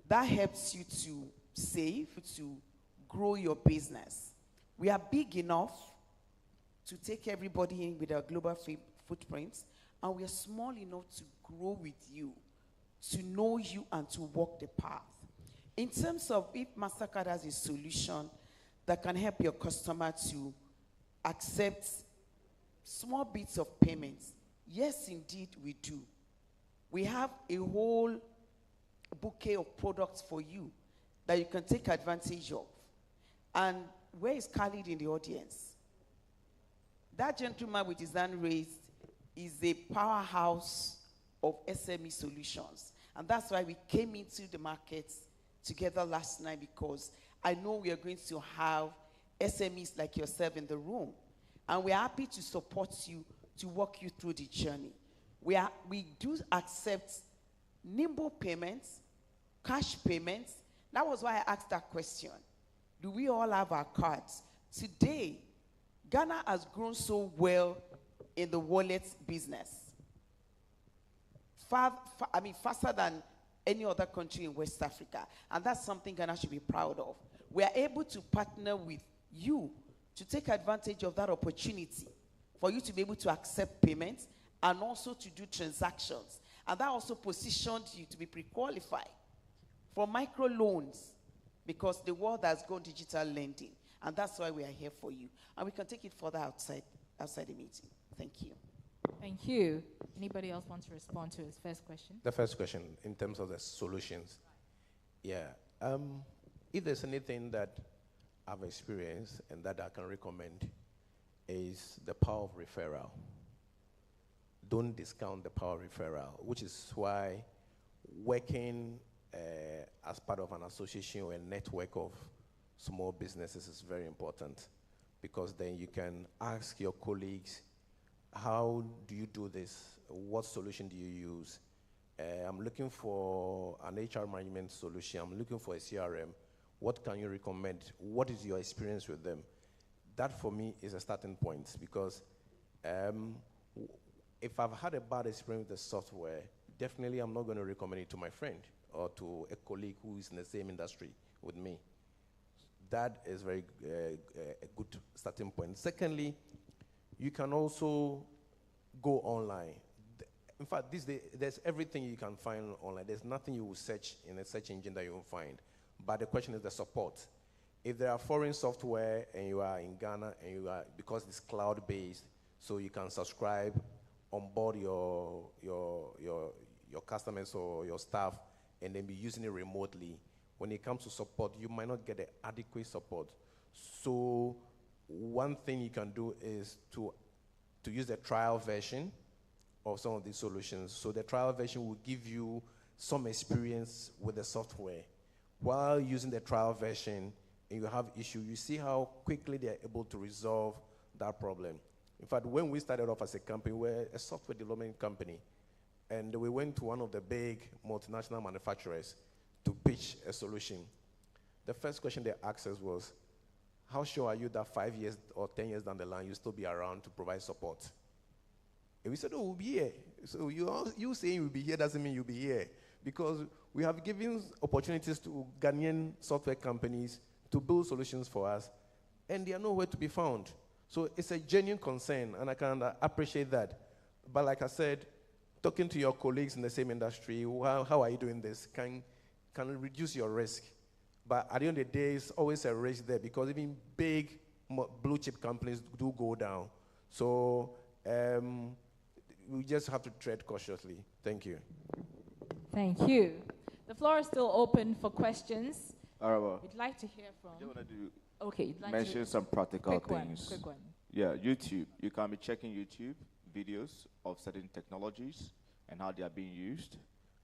That helps you to save, to grow your business. We are big enough to take everybody in with our global footprints, and we are small enough to grow with you, to know you and to walk the path. In terms of if MasterCard has a solution that can help your customer to accept small bits of payments, yes, indeed, we do. We have a whole bouquet of products for you that you can take advantage of. And where is Khalid in the audience? That gentleman with his hand raised is a powerhouse of SME solutions. And that's why we came into the market together last night, because I know we are going to have SMEs like yourself in the room. And we're happy to support you, to walk you through the journey. We do accept nimble payments, cash payments. That was why I asked that question. Do we all have our cards? Today, Ghana has grown so well in the wallet business. Faster than any other country in West Africa. And that's something Ghana should be proud of. We are able to partner with you to take advantage of that opportunity for you to be able to accept payments and also to do transactions. And that also positioned you to be pre-qualified for microloans, because the world has gone digital lending. And that's why we are here for you. And we can take it further outside the meeting. Thank you. Thank you. Anybody else want to respond to his first question? The first question, in terms of the solutions. Yeah. If there's anything that I've experienced and that I can recommend, is the power of referral. Don't discount the power of referral, which is why working as part of an association or a network of small businesses is very important, because then you can ask your colleagues, how do you do this? What solution do you use? I'm looking for an HR management solution. I'm looking for a CRM. What can you recommend? What is your experience with them? That for me is a starting point, because if I've had a bad experience with the software, definitely I'm not going to recommend it to my friend or to a colleague who is in the same industry with me. That is very a good starting point. Secondly, you can also go online. In fact, these days, there's everything you can find online. There's nothing you will search in a search engine that you won't find. But the question is the support. If there are foreign software and you are in Ghana and you are, because it's cloud-based, so you can subscribe, onboard your customers or your staff, and then be using it remotely. When it comes to support, you might not get the adequate support. So one thing you can do is to use the trial version of some of these solutions. So the trial version will give you some experience with the software. While using the trial version and you have issue, you see how quickly they are able to resolve that problem. In fact, when we started off as a company, we're a software development company, and we went to one of the big multinational manufacturers to pitch a solution. the first question they asked us was, how sure are you that 5 years or 10 years down the line, you'll still be around to provide support? And we said, oh, we'll be here. So you saying you'll be here doesn't mean you'll be here. Because we have given opportunities to Ghanaian software companies to build solutions for us, and they are nowhere to be found. So it's a genuine concern, and I can appreciate that. But like I said, talking to your colleagues in the same industry, how are you doing this, can reduce your risk. But at the end of the day, it's always a risk there, because even big blue chip companies do go down. So we just have to tread cautiously. Thank you. Thank you. The floor is still open for questions. Araba, We'd like to hear from. I want to like mention some practical quick things. Quick one. Yeah, YouTube. You can be checking YouTube videos of certain technologies and how they are being used.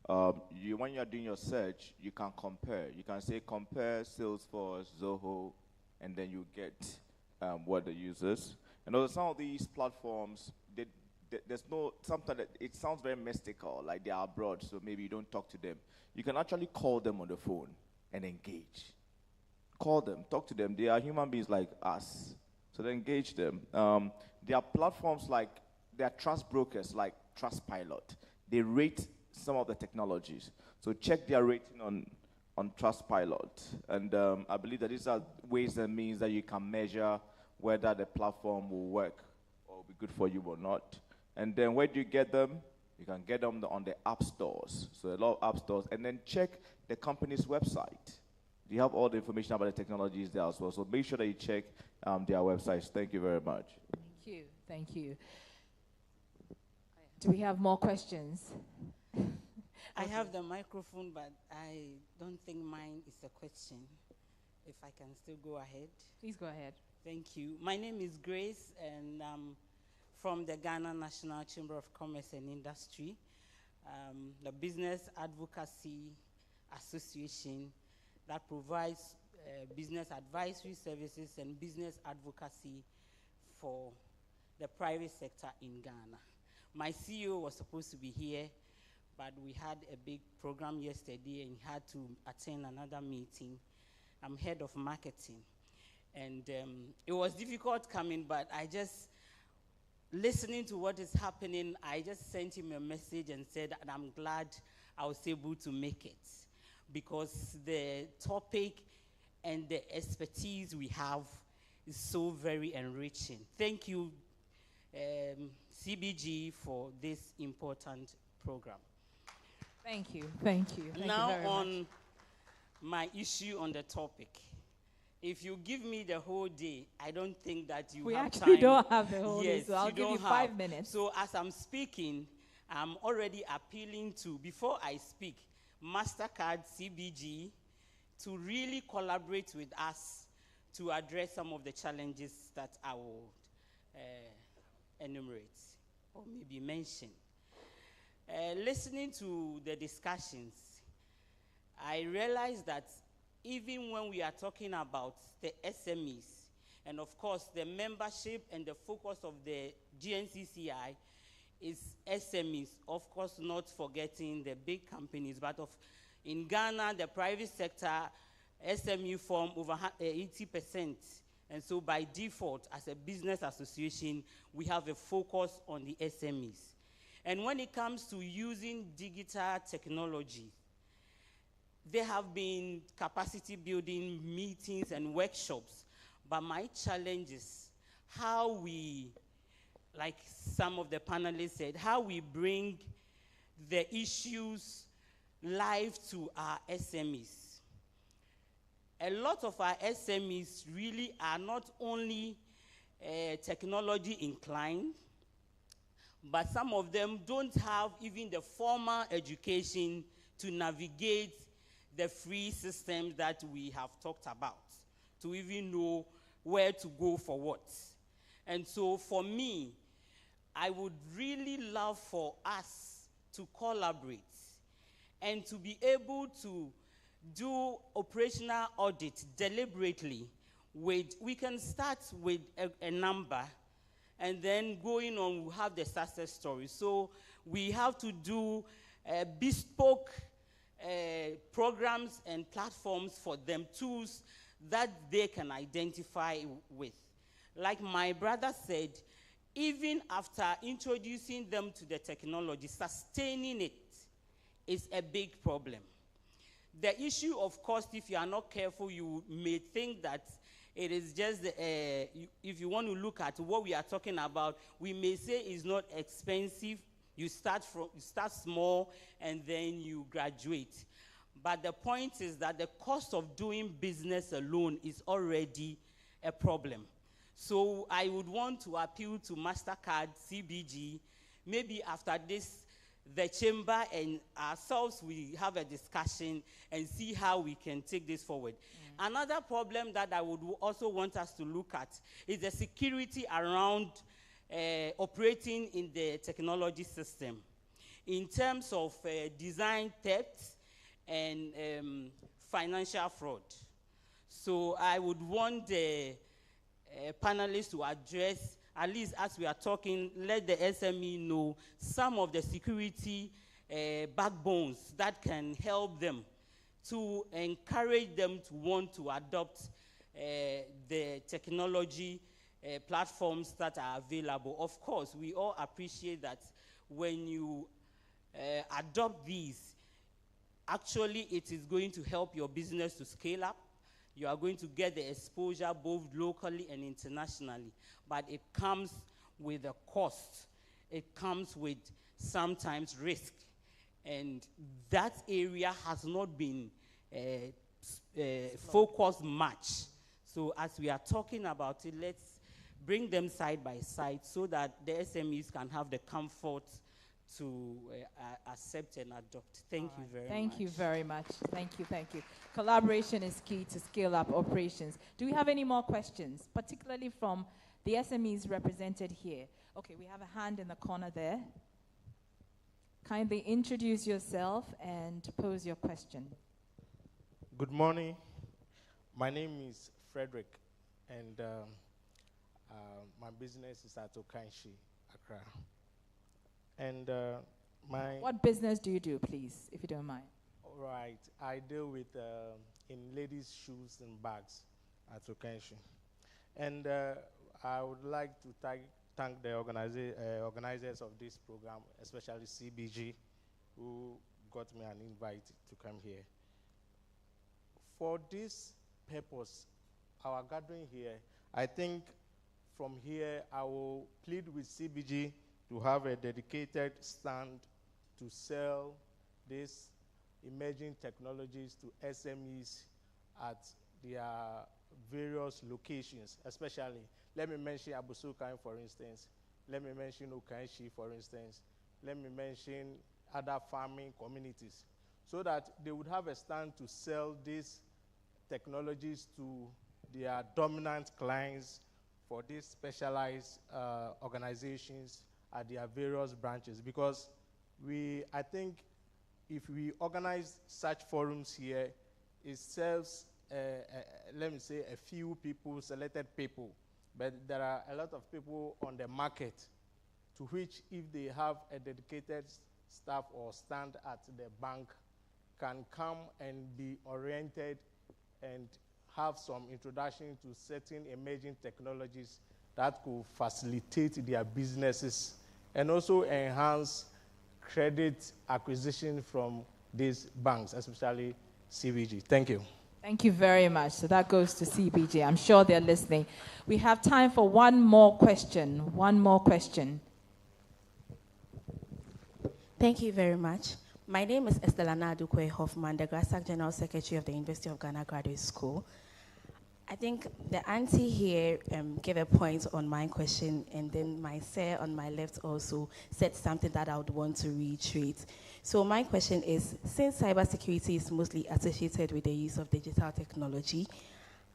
When you are doing your search, you can compare. You can say compare Salesforce, Zoho, and then you get what the users. And also some of these platforms, there's no, sometimes it sounds very mystical, like they are abroad, so maybe you don't talk to them. You can actually call them on the phone and engage. Call them, talk to them. They are human beings like us, so then engage them. There are platforms like, there are trust brokers like Trustpilot. They rate some of the technologies. So check their rating on Trustpilot. And I believe that these are ways and means that you can measure whether the platform will work or will be good for you or not. And then where do you get them? You can get them on the app stores. So a lot of app stores. And then check the company's website. You have all the information about the technologies there as well. So make sure that you check their websites. Thank you very much. Thank you. Thank you. Do we have more questions? I have the microphone, but I don't think mine is a question. If I can still go ahead. Please go ahead. Thank you. My name is Grace, and I'm from the Ghana National Chamber of Commerce and Industry, the Business Advocacy Association that provides business advisory services and business advocacy for the private sector in Ghana. My CEO was supposed to be here, but we had a big program yesterday and he had to attend another meeting. I'm head of marketing. And it was difficult coming, but listening to what is happening, I just sent him a message and said that I'm glad I was able to make it, because the topic and the expertise we have is so very enriching. Thank you, CBG, for this important program. Thank you. Thank you. Thank now you very on much. My issue on the topic. If you give me the whole day, I don't think that you have time. We actually don't have the whole day, Yes, so I'll give you 5 minutes. So as I'm speaking, I'm already appealing to, before I speak, MasterCard, CBG, to really collaborate with us to address some of the challenges that I will enumerate or maybe mention. Listening to the discussions, I realized that even when we are talking about the SMEs, and of course the membership and the focus of the GNCCI is SMEs, of course not forgetting the big companies, but in Ghana, the private sector, SME form over 80%. And so by default, as a business association, we have a focus on the SMEs. And when it comes to using digital technology, there have been capacity building meetings and workshops, but my challenge is how we, like some of the panelists said, how we bring the issues live to our SMEs. A lot of our SMEs really are not only technology inclined, but some of them don't have even the formal education to navigate the free systems that we have talked about, to even know where to go for what. And so for me, I would really love for us to collaborate and to be able to do operational audit deliberately. We can start with a number, and then going on, we'll have the success story. So we have to do a bespoke programs and platforms for them, tools that they can identify with. Like my brother said, even after introducing them to the technology, sustaining it is a big problem. The issue of cost, if you are not careful, you may think that it is just, if you want to look at what we are talking about, we may say it's not expensive. You start small and then you graduate. But the point is that the cost of doing business alone is already a problem. So I would want to appeal to MasterCard, CBG, maybe after this, the chamber and ourselves, we have a discussion and see how we can take this forward. Another problem that I would also want us to look at is the security around operating in the technology system in terms of design theft and financial fraud. So I would want the panelists to address, at least as we are talking, let the SME know some of the security backbones that can help them to encourage them to want to adopt the technology platforms that are available. Of course, we all appreciate that when you adopt these, actually it is going to help your business to scale up. You are going to get the exposure both locally and internationally, but it comes with a cost. It comes with sometimes risk, and that area has not been focused much. So as we are talking about it, let's bring them side by side so that the SMEs can have the comfort to accept and adopt. Thank you very much. Thank you very much. Thank you, thank you. Collaboration is key to scale up operations. Do we have any more questions, particularly from the SMEs represented here? Okay, we have a hand in the corner there. Kindly introduce yourself and pose your question. Good morning. My name is Frederick, and my business is at Okanshi, Accra. And what business do you do, please, if you don't mind? All right, I deal with in ladies' shoes and bags at Okanshi. And I would like to thank the organizers of this program, especially CBG, who got me an invite to come here. For this purpose, our gathering here, I think from here I will plead with CBG to have a dedicated stand to sell these emerging technologies to SMEs at their various locations, especially. Let me mention Abusukai, for instance. Let me mention Okanshi, for instance. Let me mention other farming communities, so that they would have a stand to sell these technologies to their dominant clients for these specialized organizations at their various branches. Because I think if we organize such forums here, it serves, let me say, a few people, selected people, but there are a lot of people on the market to which, if they have a dedicated staff or stand at the bank, can come and be oriented and have some introduction to certain emerging technologies that could facilitate their businesses and also enhance credit acquisition from these banks, especially CBG. Thank you. Thank you very much. So that goes to CBG. I'm sure they're listening. We have time for one more question. One more question. Thank you very much. My name is Estella Nadukwe Hoffman, the Grassack General Secretary of the University of Ghana Graduate School. I think the auntie here gave a point on my question, and then my sir on my left also said something that I would want to reiterate. So my question is, since cybersecurity is mostly associated with the use of digital technology,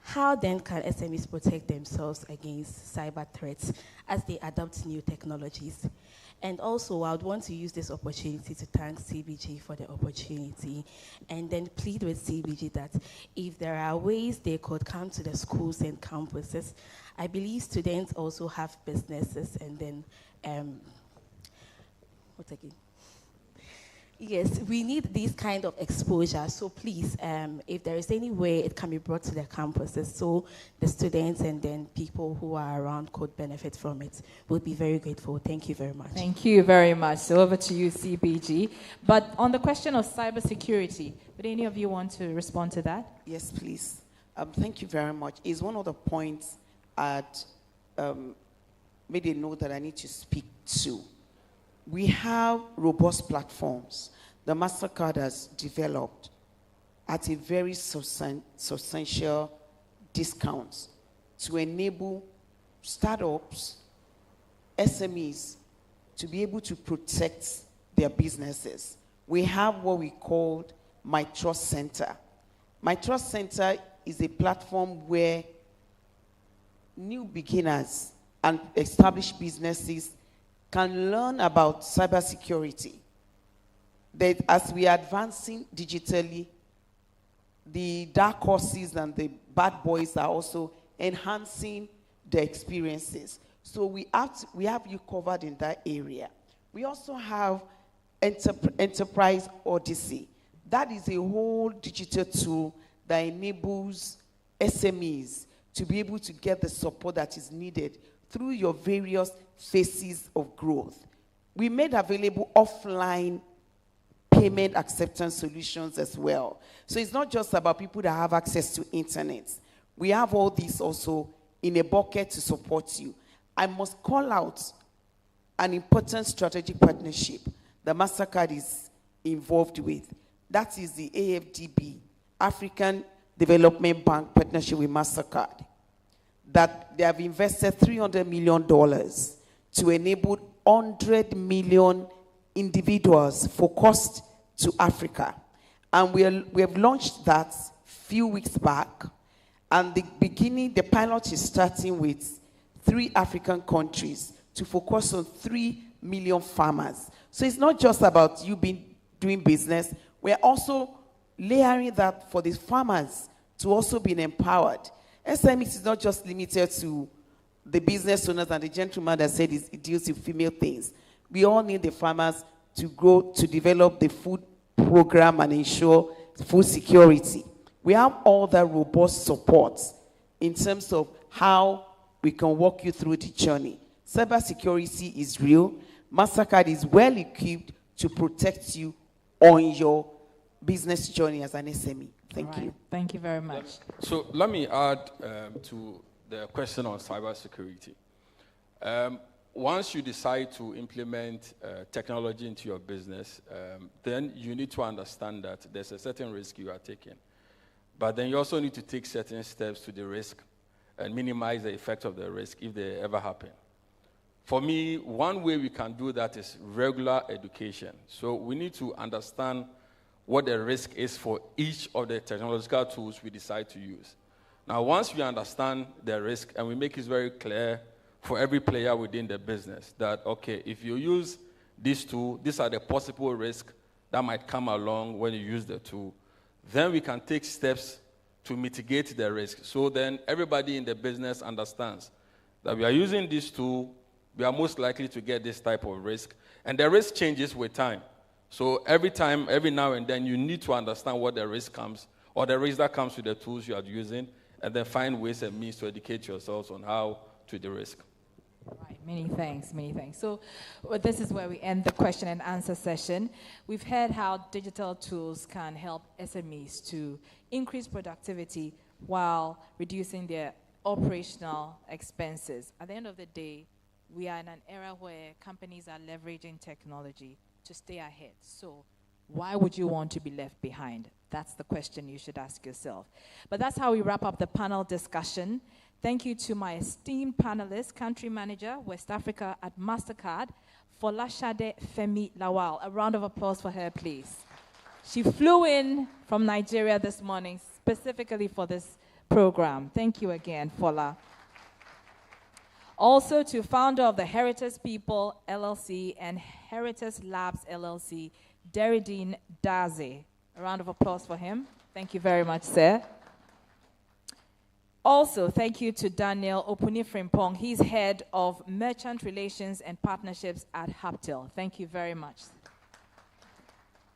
how then can SMEs protect themselves against cyber threats as they adopt new technologies? And also, I would want to use this opportunity to thank CBG for the opportunity, and then plead with CBG that if there are ways they could come to the schools and campuses, I believe students also have businesses, and then, Yes, we need this kind of exposure. So please, if there is any way it can be brought to the campuses so the students and then people who are around could benefit from it, we'll be very grateful. Thank you very much. Thank you very much. So over to you, CBG. But on the question of cybersecurity, would any of you want to respond to that? Yes, please. Thank you very much. It's one of the points at made a note that I need to speak to. We have robust platforms the MasterCard has developed at a very substantial discounts to enable startups, SMEs, to be able to protect their businesses. We have what we call My Trust Center. My Trust Center is a platform where new beginners and established businesses can learn about cybersecurity. That as we are advancing digitally, the dark horses and the bad boys are also enhancing the experiences. So we have you covered in that area. We also have Enterprise Odyssey. That is a whole digital tool that enables SMEs to be able to get the support that is needed through your various phases of growth. We made available offline payment acceptance solutions as well. So it's not just about people that have access to internet. We have all these also in a bucket to support you. I must call out an important strategic partnership that MasterCard is involved with. That is the AFDB, African Development Bank partnership with MasterCard. That they have invested $300 million to enable 100 million individuals focused to Africa. And we have launched that a few weeks back. And the pilot is starting with 3 African countries to focus on 3 million farmers. So it's not just about you doing business. We're also layering that for the farmers to also be empowered. SMEs is not just limited to the business owners and the gentleman that said it deals with female things. We all need the farmers to grow, to develop the food program and ensure food security. We have all that robust support in terms of how we can walk you through the journey. Cybersecurity is real. MasterCard is well equipped to protect you on your business journey as an SME. Thank you. Thank you very much. So let me add to the question on cybersecurity. Once you decide to implement technology into your business, then you need to understand that there's a certain risk you are taking. But then you also need to take certain steps to the risk and minimize the effect of the risk if they ever happen. For me, one way we can do that is regular education. So we need to understand what the risk is for each of the technological tools we decide to use. Now, once we understand the risk and we make it very clear for every player within the business that, okay, if you use this tool, these are the possible risks that might come along when you use the tool, then we can take steps to mitigate the risk. So then everybody in the business understands that we are using this tool, we are most likely to get this type of risk, and the risk changes with time. So every now and then, you need to understand what the risk comes, or the risk that comes with the tools you are using, and then find ways and means to educate yourselves on how to the risk. All right, many thanks, many thanks. So this is where we end the question and answer session. We've heard how digital tools can help SMEs to increase productivity while reducing their operational expenses. At the end of the day, we are in an era where companies are leveraging technology to stay ahead. So why would you want to be left behind? That's the question you should ask yourself. But that's how we wrap up the panel discussion. Thank you to my esteemed panelists, Country Manager, West Africa at MasterCard, Folashade Femi Lawal. A round of applause for her, please. She flew in from Nigeria this morning specifically for this program. Thank you again, Fola. Also to founder of the Heritage People LLC and Heritage Labs LLC, Deridine Daze. A round of applause for him. Thank you very much, sir. Also, thank you to Daniel Opunifrimpong. He's head of Merchant Relations and Partnerships at Haptel. Thank you very much.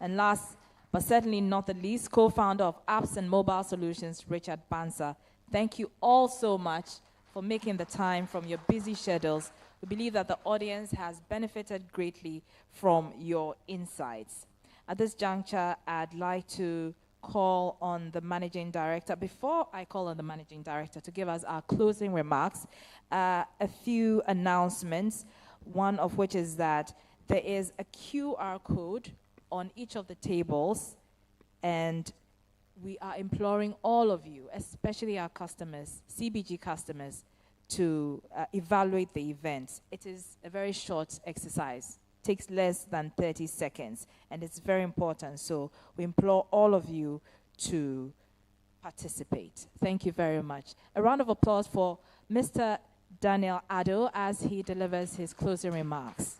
And last but certainly not the least, co-founder of Apps and Mobile Solutions, Richard Bansa. Thank you all so much for making the time from your busy schedules. We believe that the audience has benefited greatly from your insights. At this juncture, I'd like to call on the managing director. Before I call on the managing director to give us our closing remarks, a few announcements, one of which is that there is a QR code on each of the tables, and we are imploring all of you, especially our customers, CBG customers, to evaluate the event. It is a very short exercise. Takes less than 30 seconds, and it's very important. So we implore all of you to participate. Thank you very much. A round of applause for Mr. Daniel Addo as he delivers his closing remarks.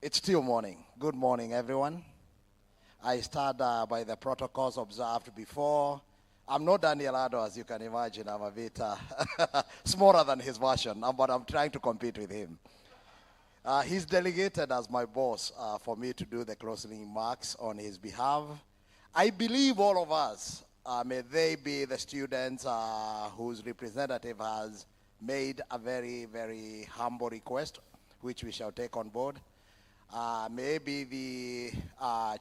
It's still morning. Good morning, everyone. I start by the protocols observed before. I'm not Daniel Addo, as you can imagine. I'm a bit smaller than his version, but I'm trying to compete with him. He's delegated as my boss for me to do the closing remarks on his behalf. I believe all of us, may they be the students whose representative has made a very, very humble request, which we shall take on board. Maybe the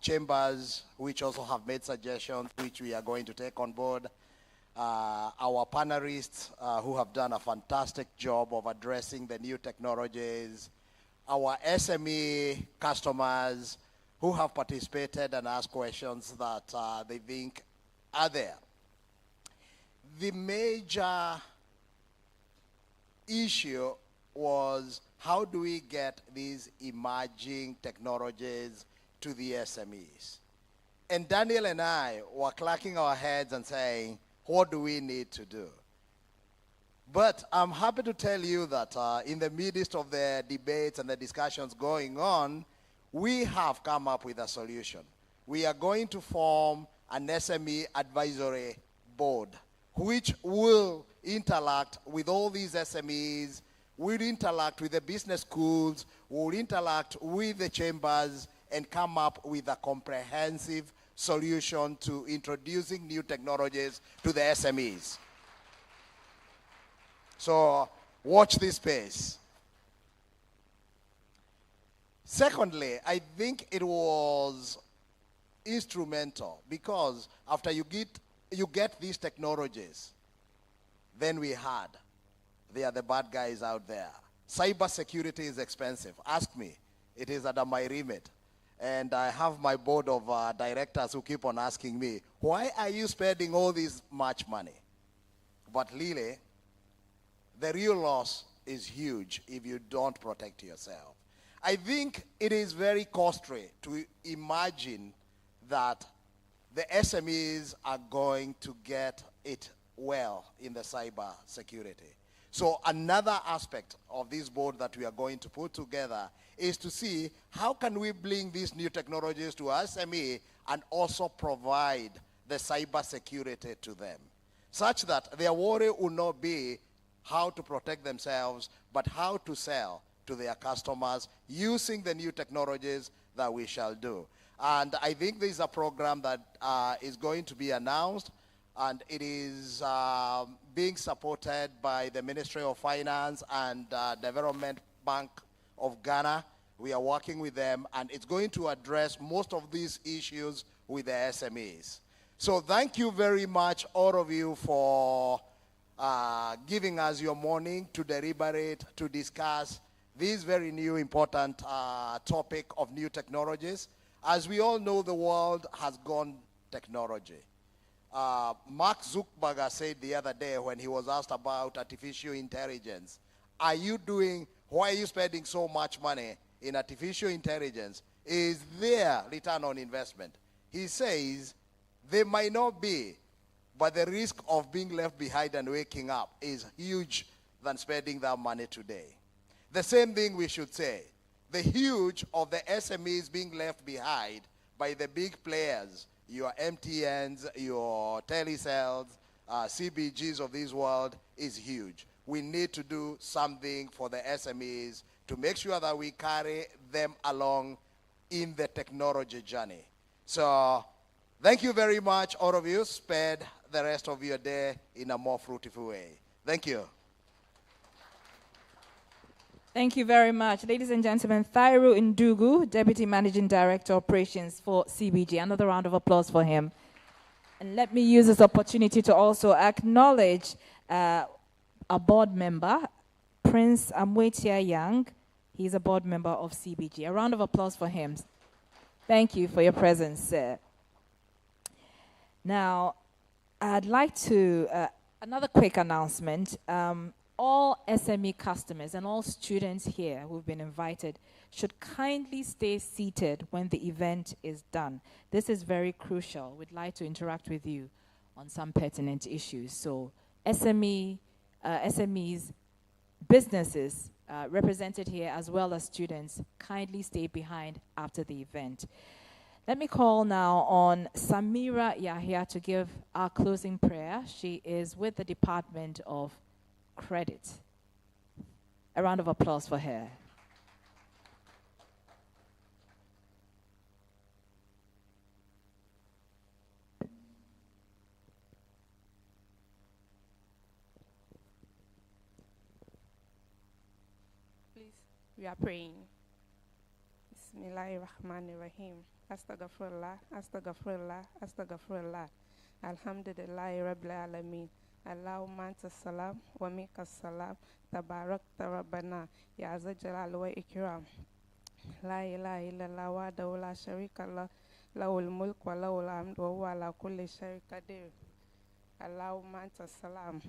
chambers, which also have made suggestions, which we are going to take on board. Our panelists, who have done a fantastic job of addressing the new technologies. Our SME customers, who have participated and asked questions that they think are there. The major issue was, how do we get these emerging technologies to the SMEs? And Daniel and I were clacking our heads and saying, what do we need to do? But I'm happy to tell you that in the midst of the debates and the discussions going on, we have come up with a solution. We are going to form an SME advisory board, which will interact with all these SMEs, will interact with the business schools, will interact with the chambers, and come up with a comprehensive solution to introducing new technologies to the SMEs. So watch this space. Secondly, I think it was instrumental because after you get these technologies, then we had, they are the bad guys out there. Cyber security is expensive. Ask me. It is under my remit. And I have my board of directors who keep on asking me, why are you spending all this much money? But really, the real loss is huge if you don't protect yourself. I think it is very costly to imagine that the SMEs are going to get it well in the cyber security. So another aspect of this board that we are going to put together is to see how can we bring these new technologies to SME and also provide the cyber security to them, such that their worry will not be how to protect themselves, but how to sell to their customers using the new technologies that we shall do. And I think this is a program that is going to be announced, and it is being supported by the Ministry of Finance and Development Bank of Ghana. We are working with them, and it's going to address most of these issues with the SMEs. So thank you very much, all of you, for giving us your morning to deliberate, to discuss this very new important topic of new technologies. As we all know, the world has gone technology. Mark Zuckerberg said the other day when he was asked about artificial intelligence, why are you spending so much money in artificial intelligence? Is there return on investment? He says there might not be, but the risk of being left behind and waking up is huge than spending that money today. The same thing we should say. The huge of the SMEs being left behind by the big players, your MTNs, your telecells, CBGs of this world, is huge. We need to do something for the SMEs to make sure that we carry them along in the technology journey. So thank you very much, all of you. Spend the rest of your day in a more fruitful way. Thank you. Thank you very much. Ladies and gentlemen, Thairu Ndugu, Deputy Managing Director Operations for CBG. Another round of applause for him. And let me use this opportunity to also acknowledge a board member, Prince Amwetia Yang. He's a board member of CBG. A round of applause for him. Thank you for your presence, sir. Now, I'd like to, another quick announcement. All SME customers and all students here who've been invited should kindly stay seated when the event is done. This is very crucial. We'd like to interact with you on some pertinent issues. So SMEs, businesses represented here as well as students, kindly stay behind after the event. Let me call now on Samira Yahya to give our closing prayer. She is with the Department of Credit. A round of applause for her. Please, we are praying. Bismillahirrahmanirrahim. Astaghfirullah, astaghfirullah, astaghfirullah. Alhamdulillah Rabbil Alameen. Allahumma anta salam wa minka salam tabarakta rabbana ya azza jalal wa ikram. La ilaha illallah wahdahu la sharika lah lahul mulk wa lahul hamd wa huwa ala kulli shay'in qadir. Allahumma anta salam.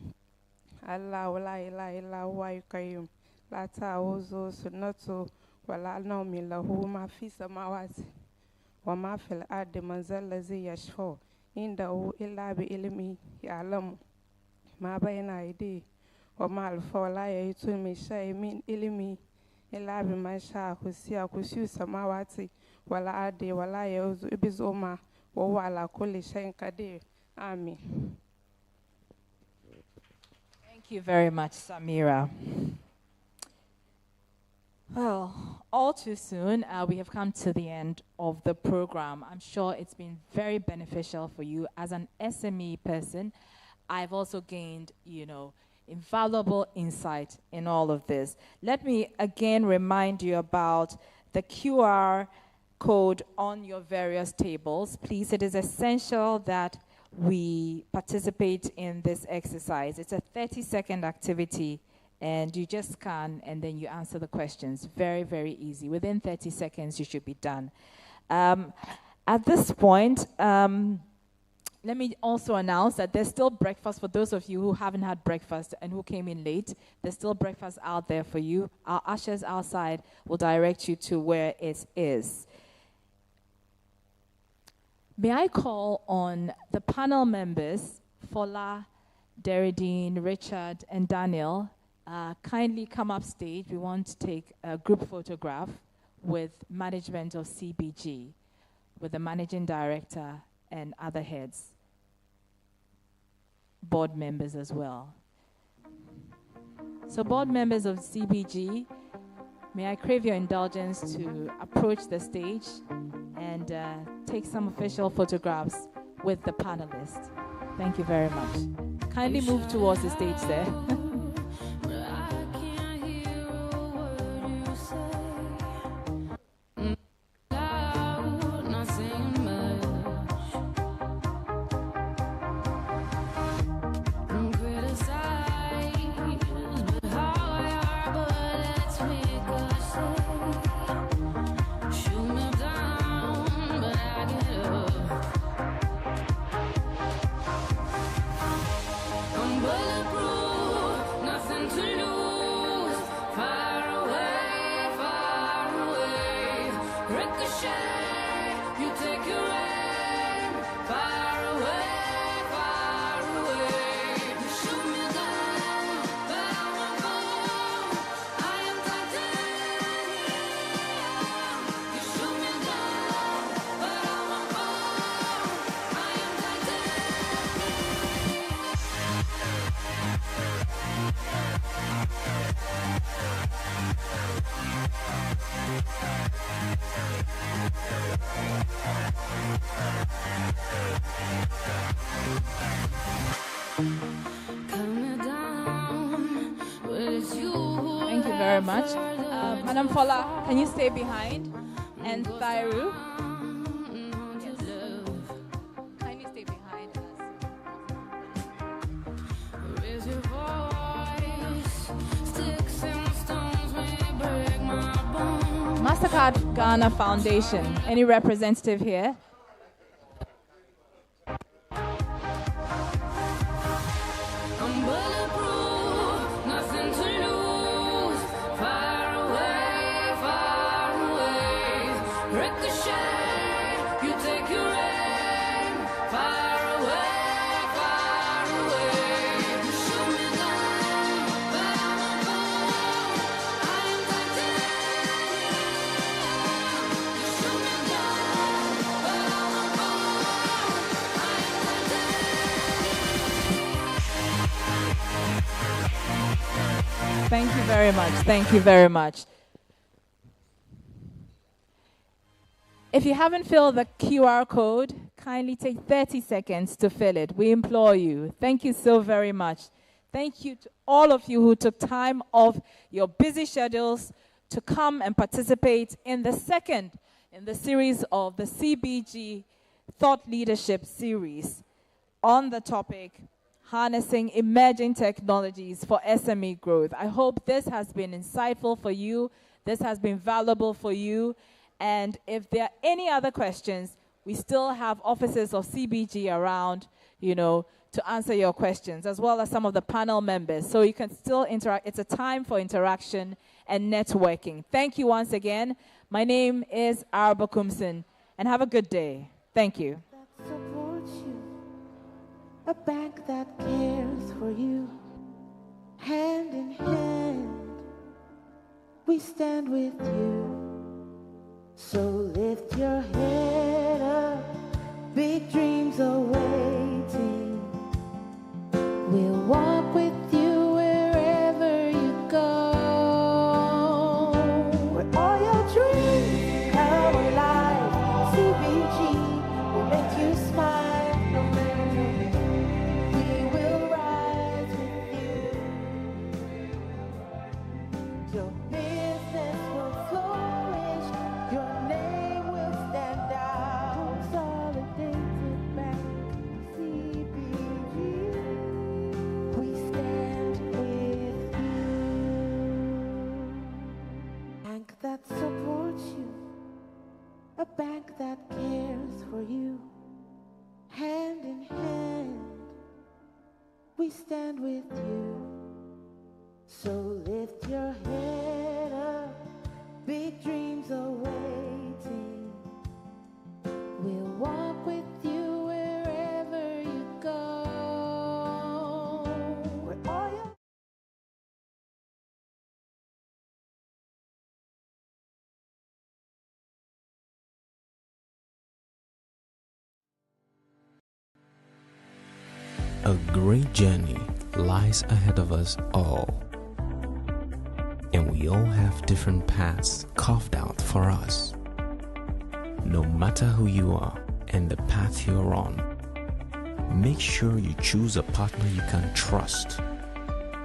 Allahu la ilaha illa huwa al-qayyum la ta'khudhuhu sinatun wa la nawm lahu ma fi samawati wa ma fil ardi man zal ladzi yashfa'u indahu illa bi ilmihi ya'lamu ما بين أيديه وما خلفه ولا يحيطون بشيء من علمه إلا بما شاء وسع كرسيه السماوات والأرض ولا يئوده حفظهما وهو على كل شيء قدير. Amen. Thank you very much, Samira. Well, all too soon, we have come to the end of the program. I'm sure it's been very beneficial for you as an SME person. I've also gained, invaluable insight in all of this. Let me again remind you about the QR code on your various tables. Please, it is essential that we participate in this exercise. It's a 30-second activity, and you just scan, and then you answer the questions. Very, very easy. Within 30 seconds, you should be done. At this point, let me also announce that there's still breakfast for those of you who haven't had breakfast and who came in late. There's still breakfast out there for you. Our ushers outside will direct you to where it is. May I call on the panel members, Fola, Deridine, Richard, and Daniel, kindly come up stage. We want to take a group photograph with management of CBG, with the managing director and other heads, board members as well. So board members of CBG, may I crave your indulgence to approach the stage and take some official photographs with the panelists. Thank you very much. Kindly move towards the stage there. You take your aim far away, far Thank you very much. Madam Fola, can you stay behind? And Thairu? Yes. Kindly stay behind us. MasterCard Ghana Foundation. Any representative here? Thank you very much. Thank you very much. If you haven't filled the QR code, kindly take 30 seconds to fill it. We implore you. Thank you so very much. Thank you to all of you who took time off your busy schedules to come and participate in the second in the series of the CBG Thought Leadership Series on the topic Harnessing Emerging Technologies for SME Growth. I hope this has been insightful for you. This has been valuable for you. And if there are any other questions, we still have officers of CBG around, to answer your questions, as well as some of the panel members. So you can still interact. It's a time for interaction and networking. Thank you once again. My name is Arba Kumsin, and have a good day. Thank you. A bank that cares for you, hand in hand, we stand with you. So lift your head up, big dreams are waiting. We'll walk with you wherever you go. Where all your dreams come alive, CBG will make you smile. That supports you, a bank that cares for you, hand in hand, we stand with you. So lift your head up, big dreams are waiting. We'll walk with you wherever you go. Where all your A great journey lies ahead of us all, and we all have different paths carved out for us. No matter who you are and the path you're on, make sure you choose a partner you can trust,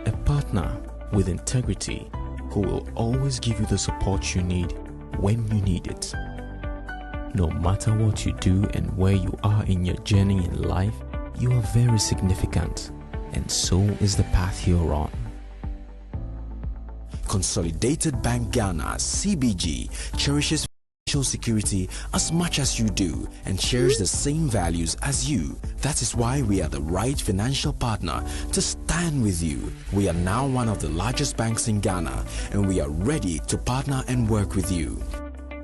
a partner with integrity who will always give you the support you need when you need it. No matter what you do and where you are in your journey in life, you are very significant, and so is the path you're on. Consolidated Bank Ghana, CBG, cherishes financial security as much as you do and shares the same values as you. That is why we are the right financial partner to stand with you. We are now one of the largest banks in Ghana, and we are ready to partner and work with you.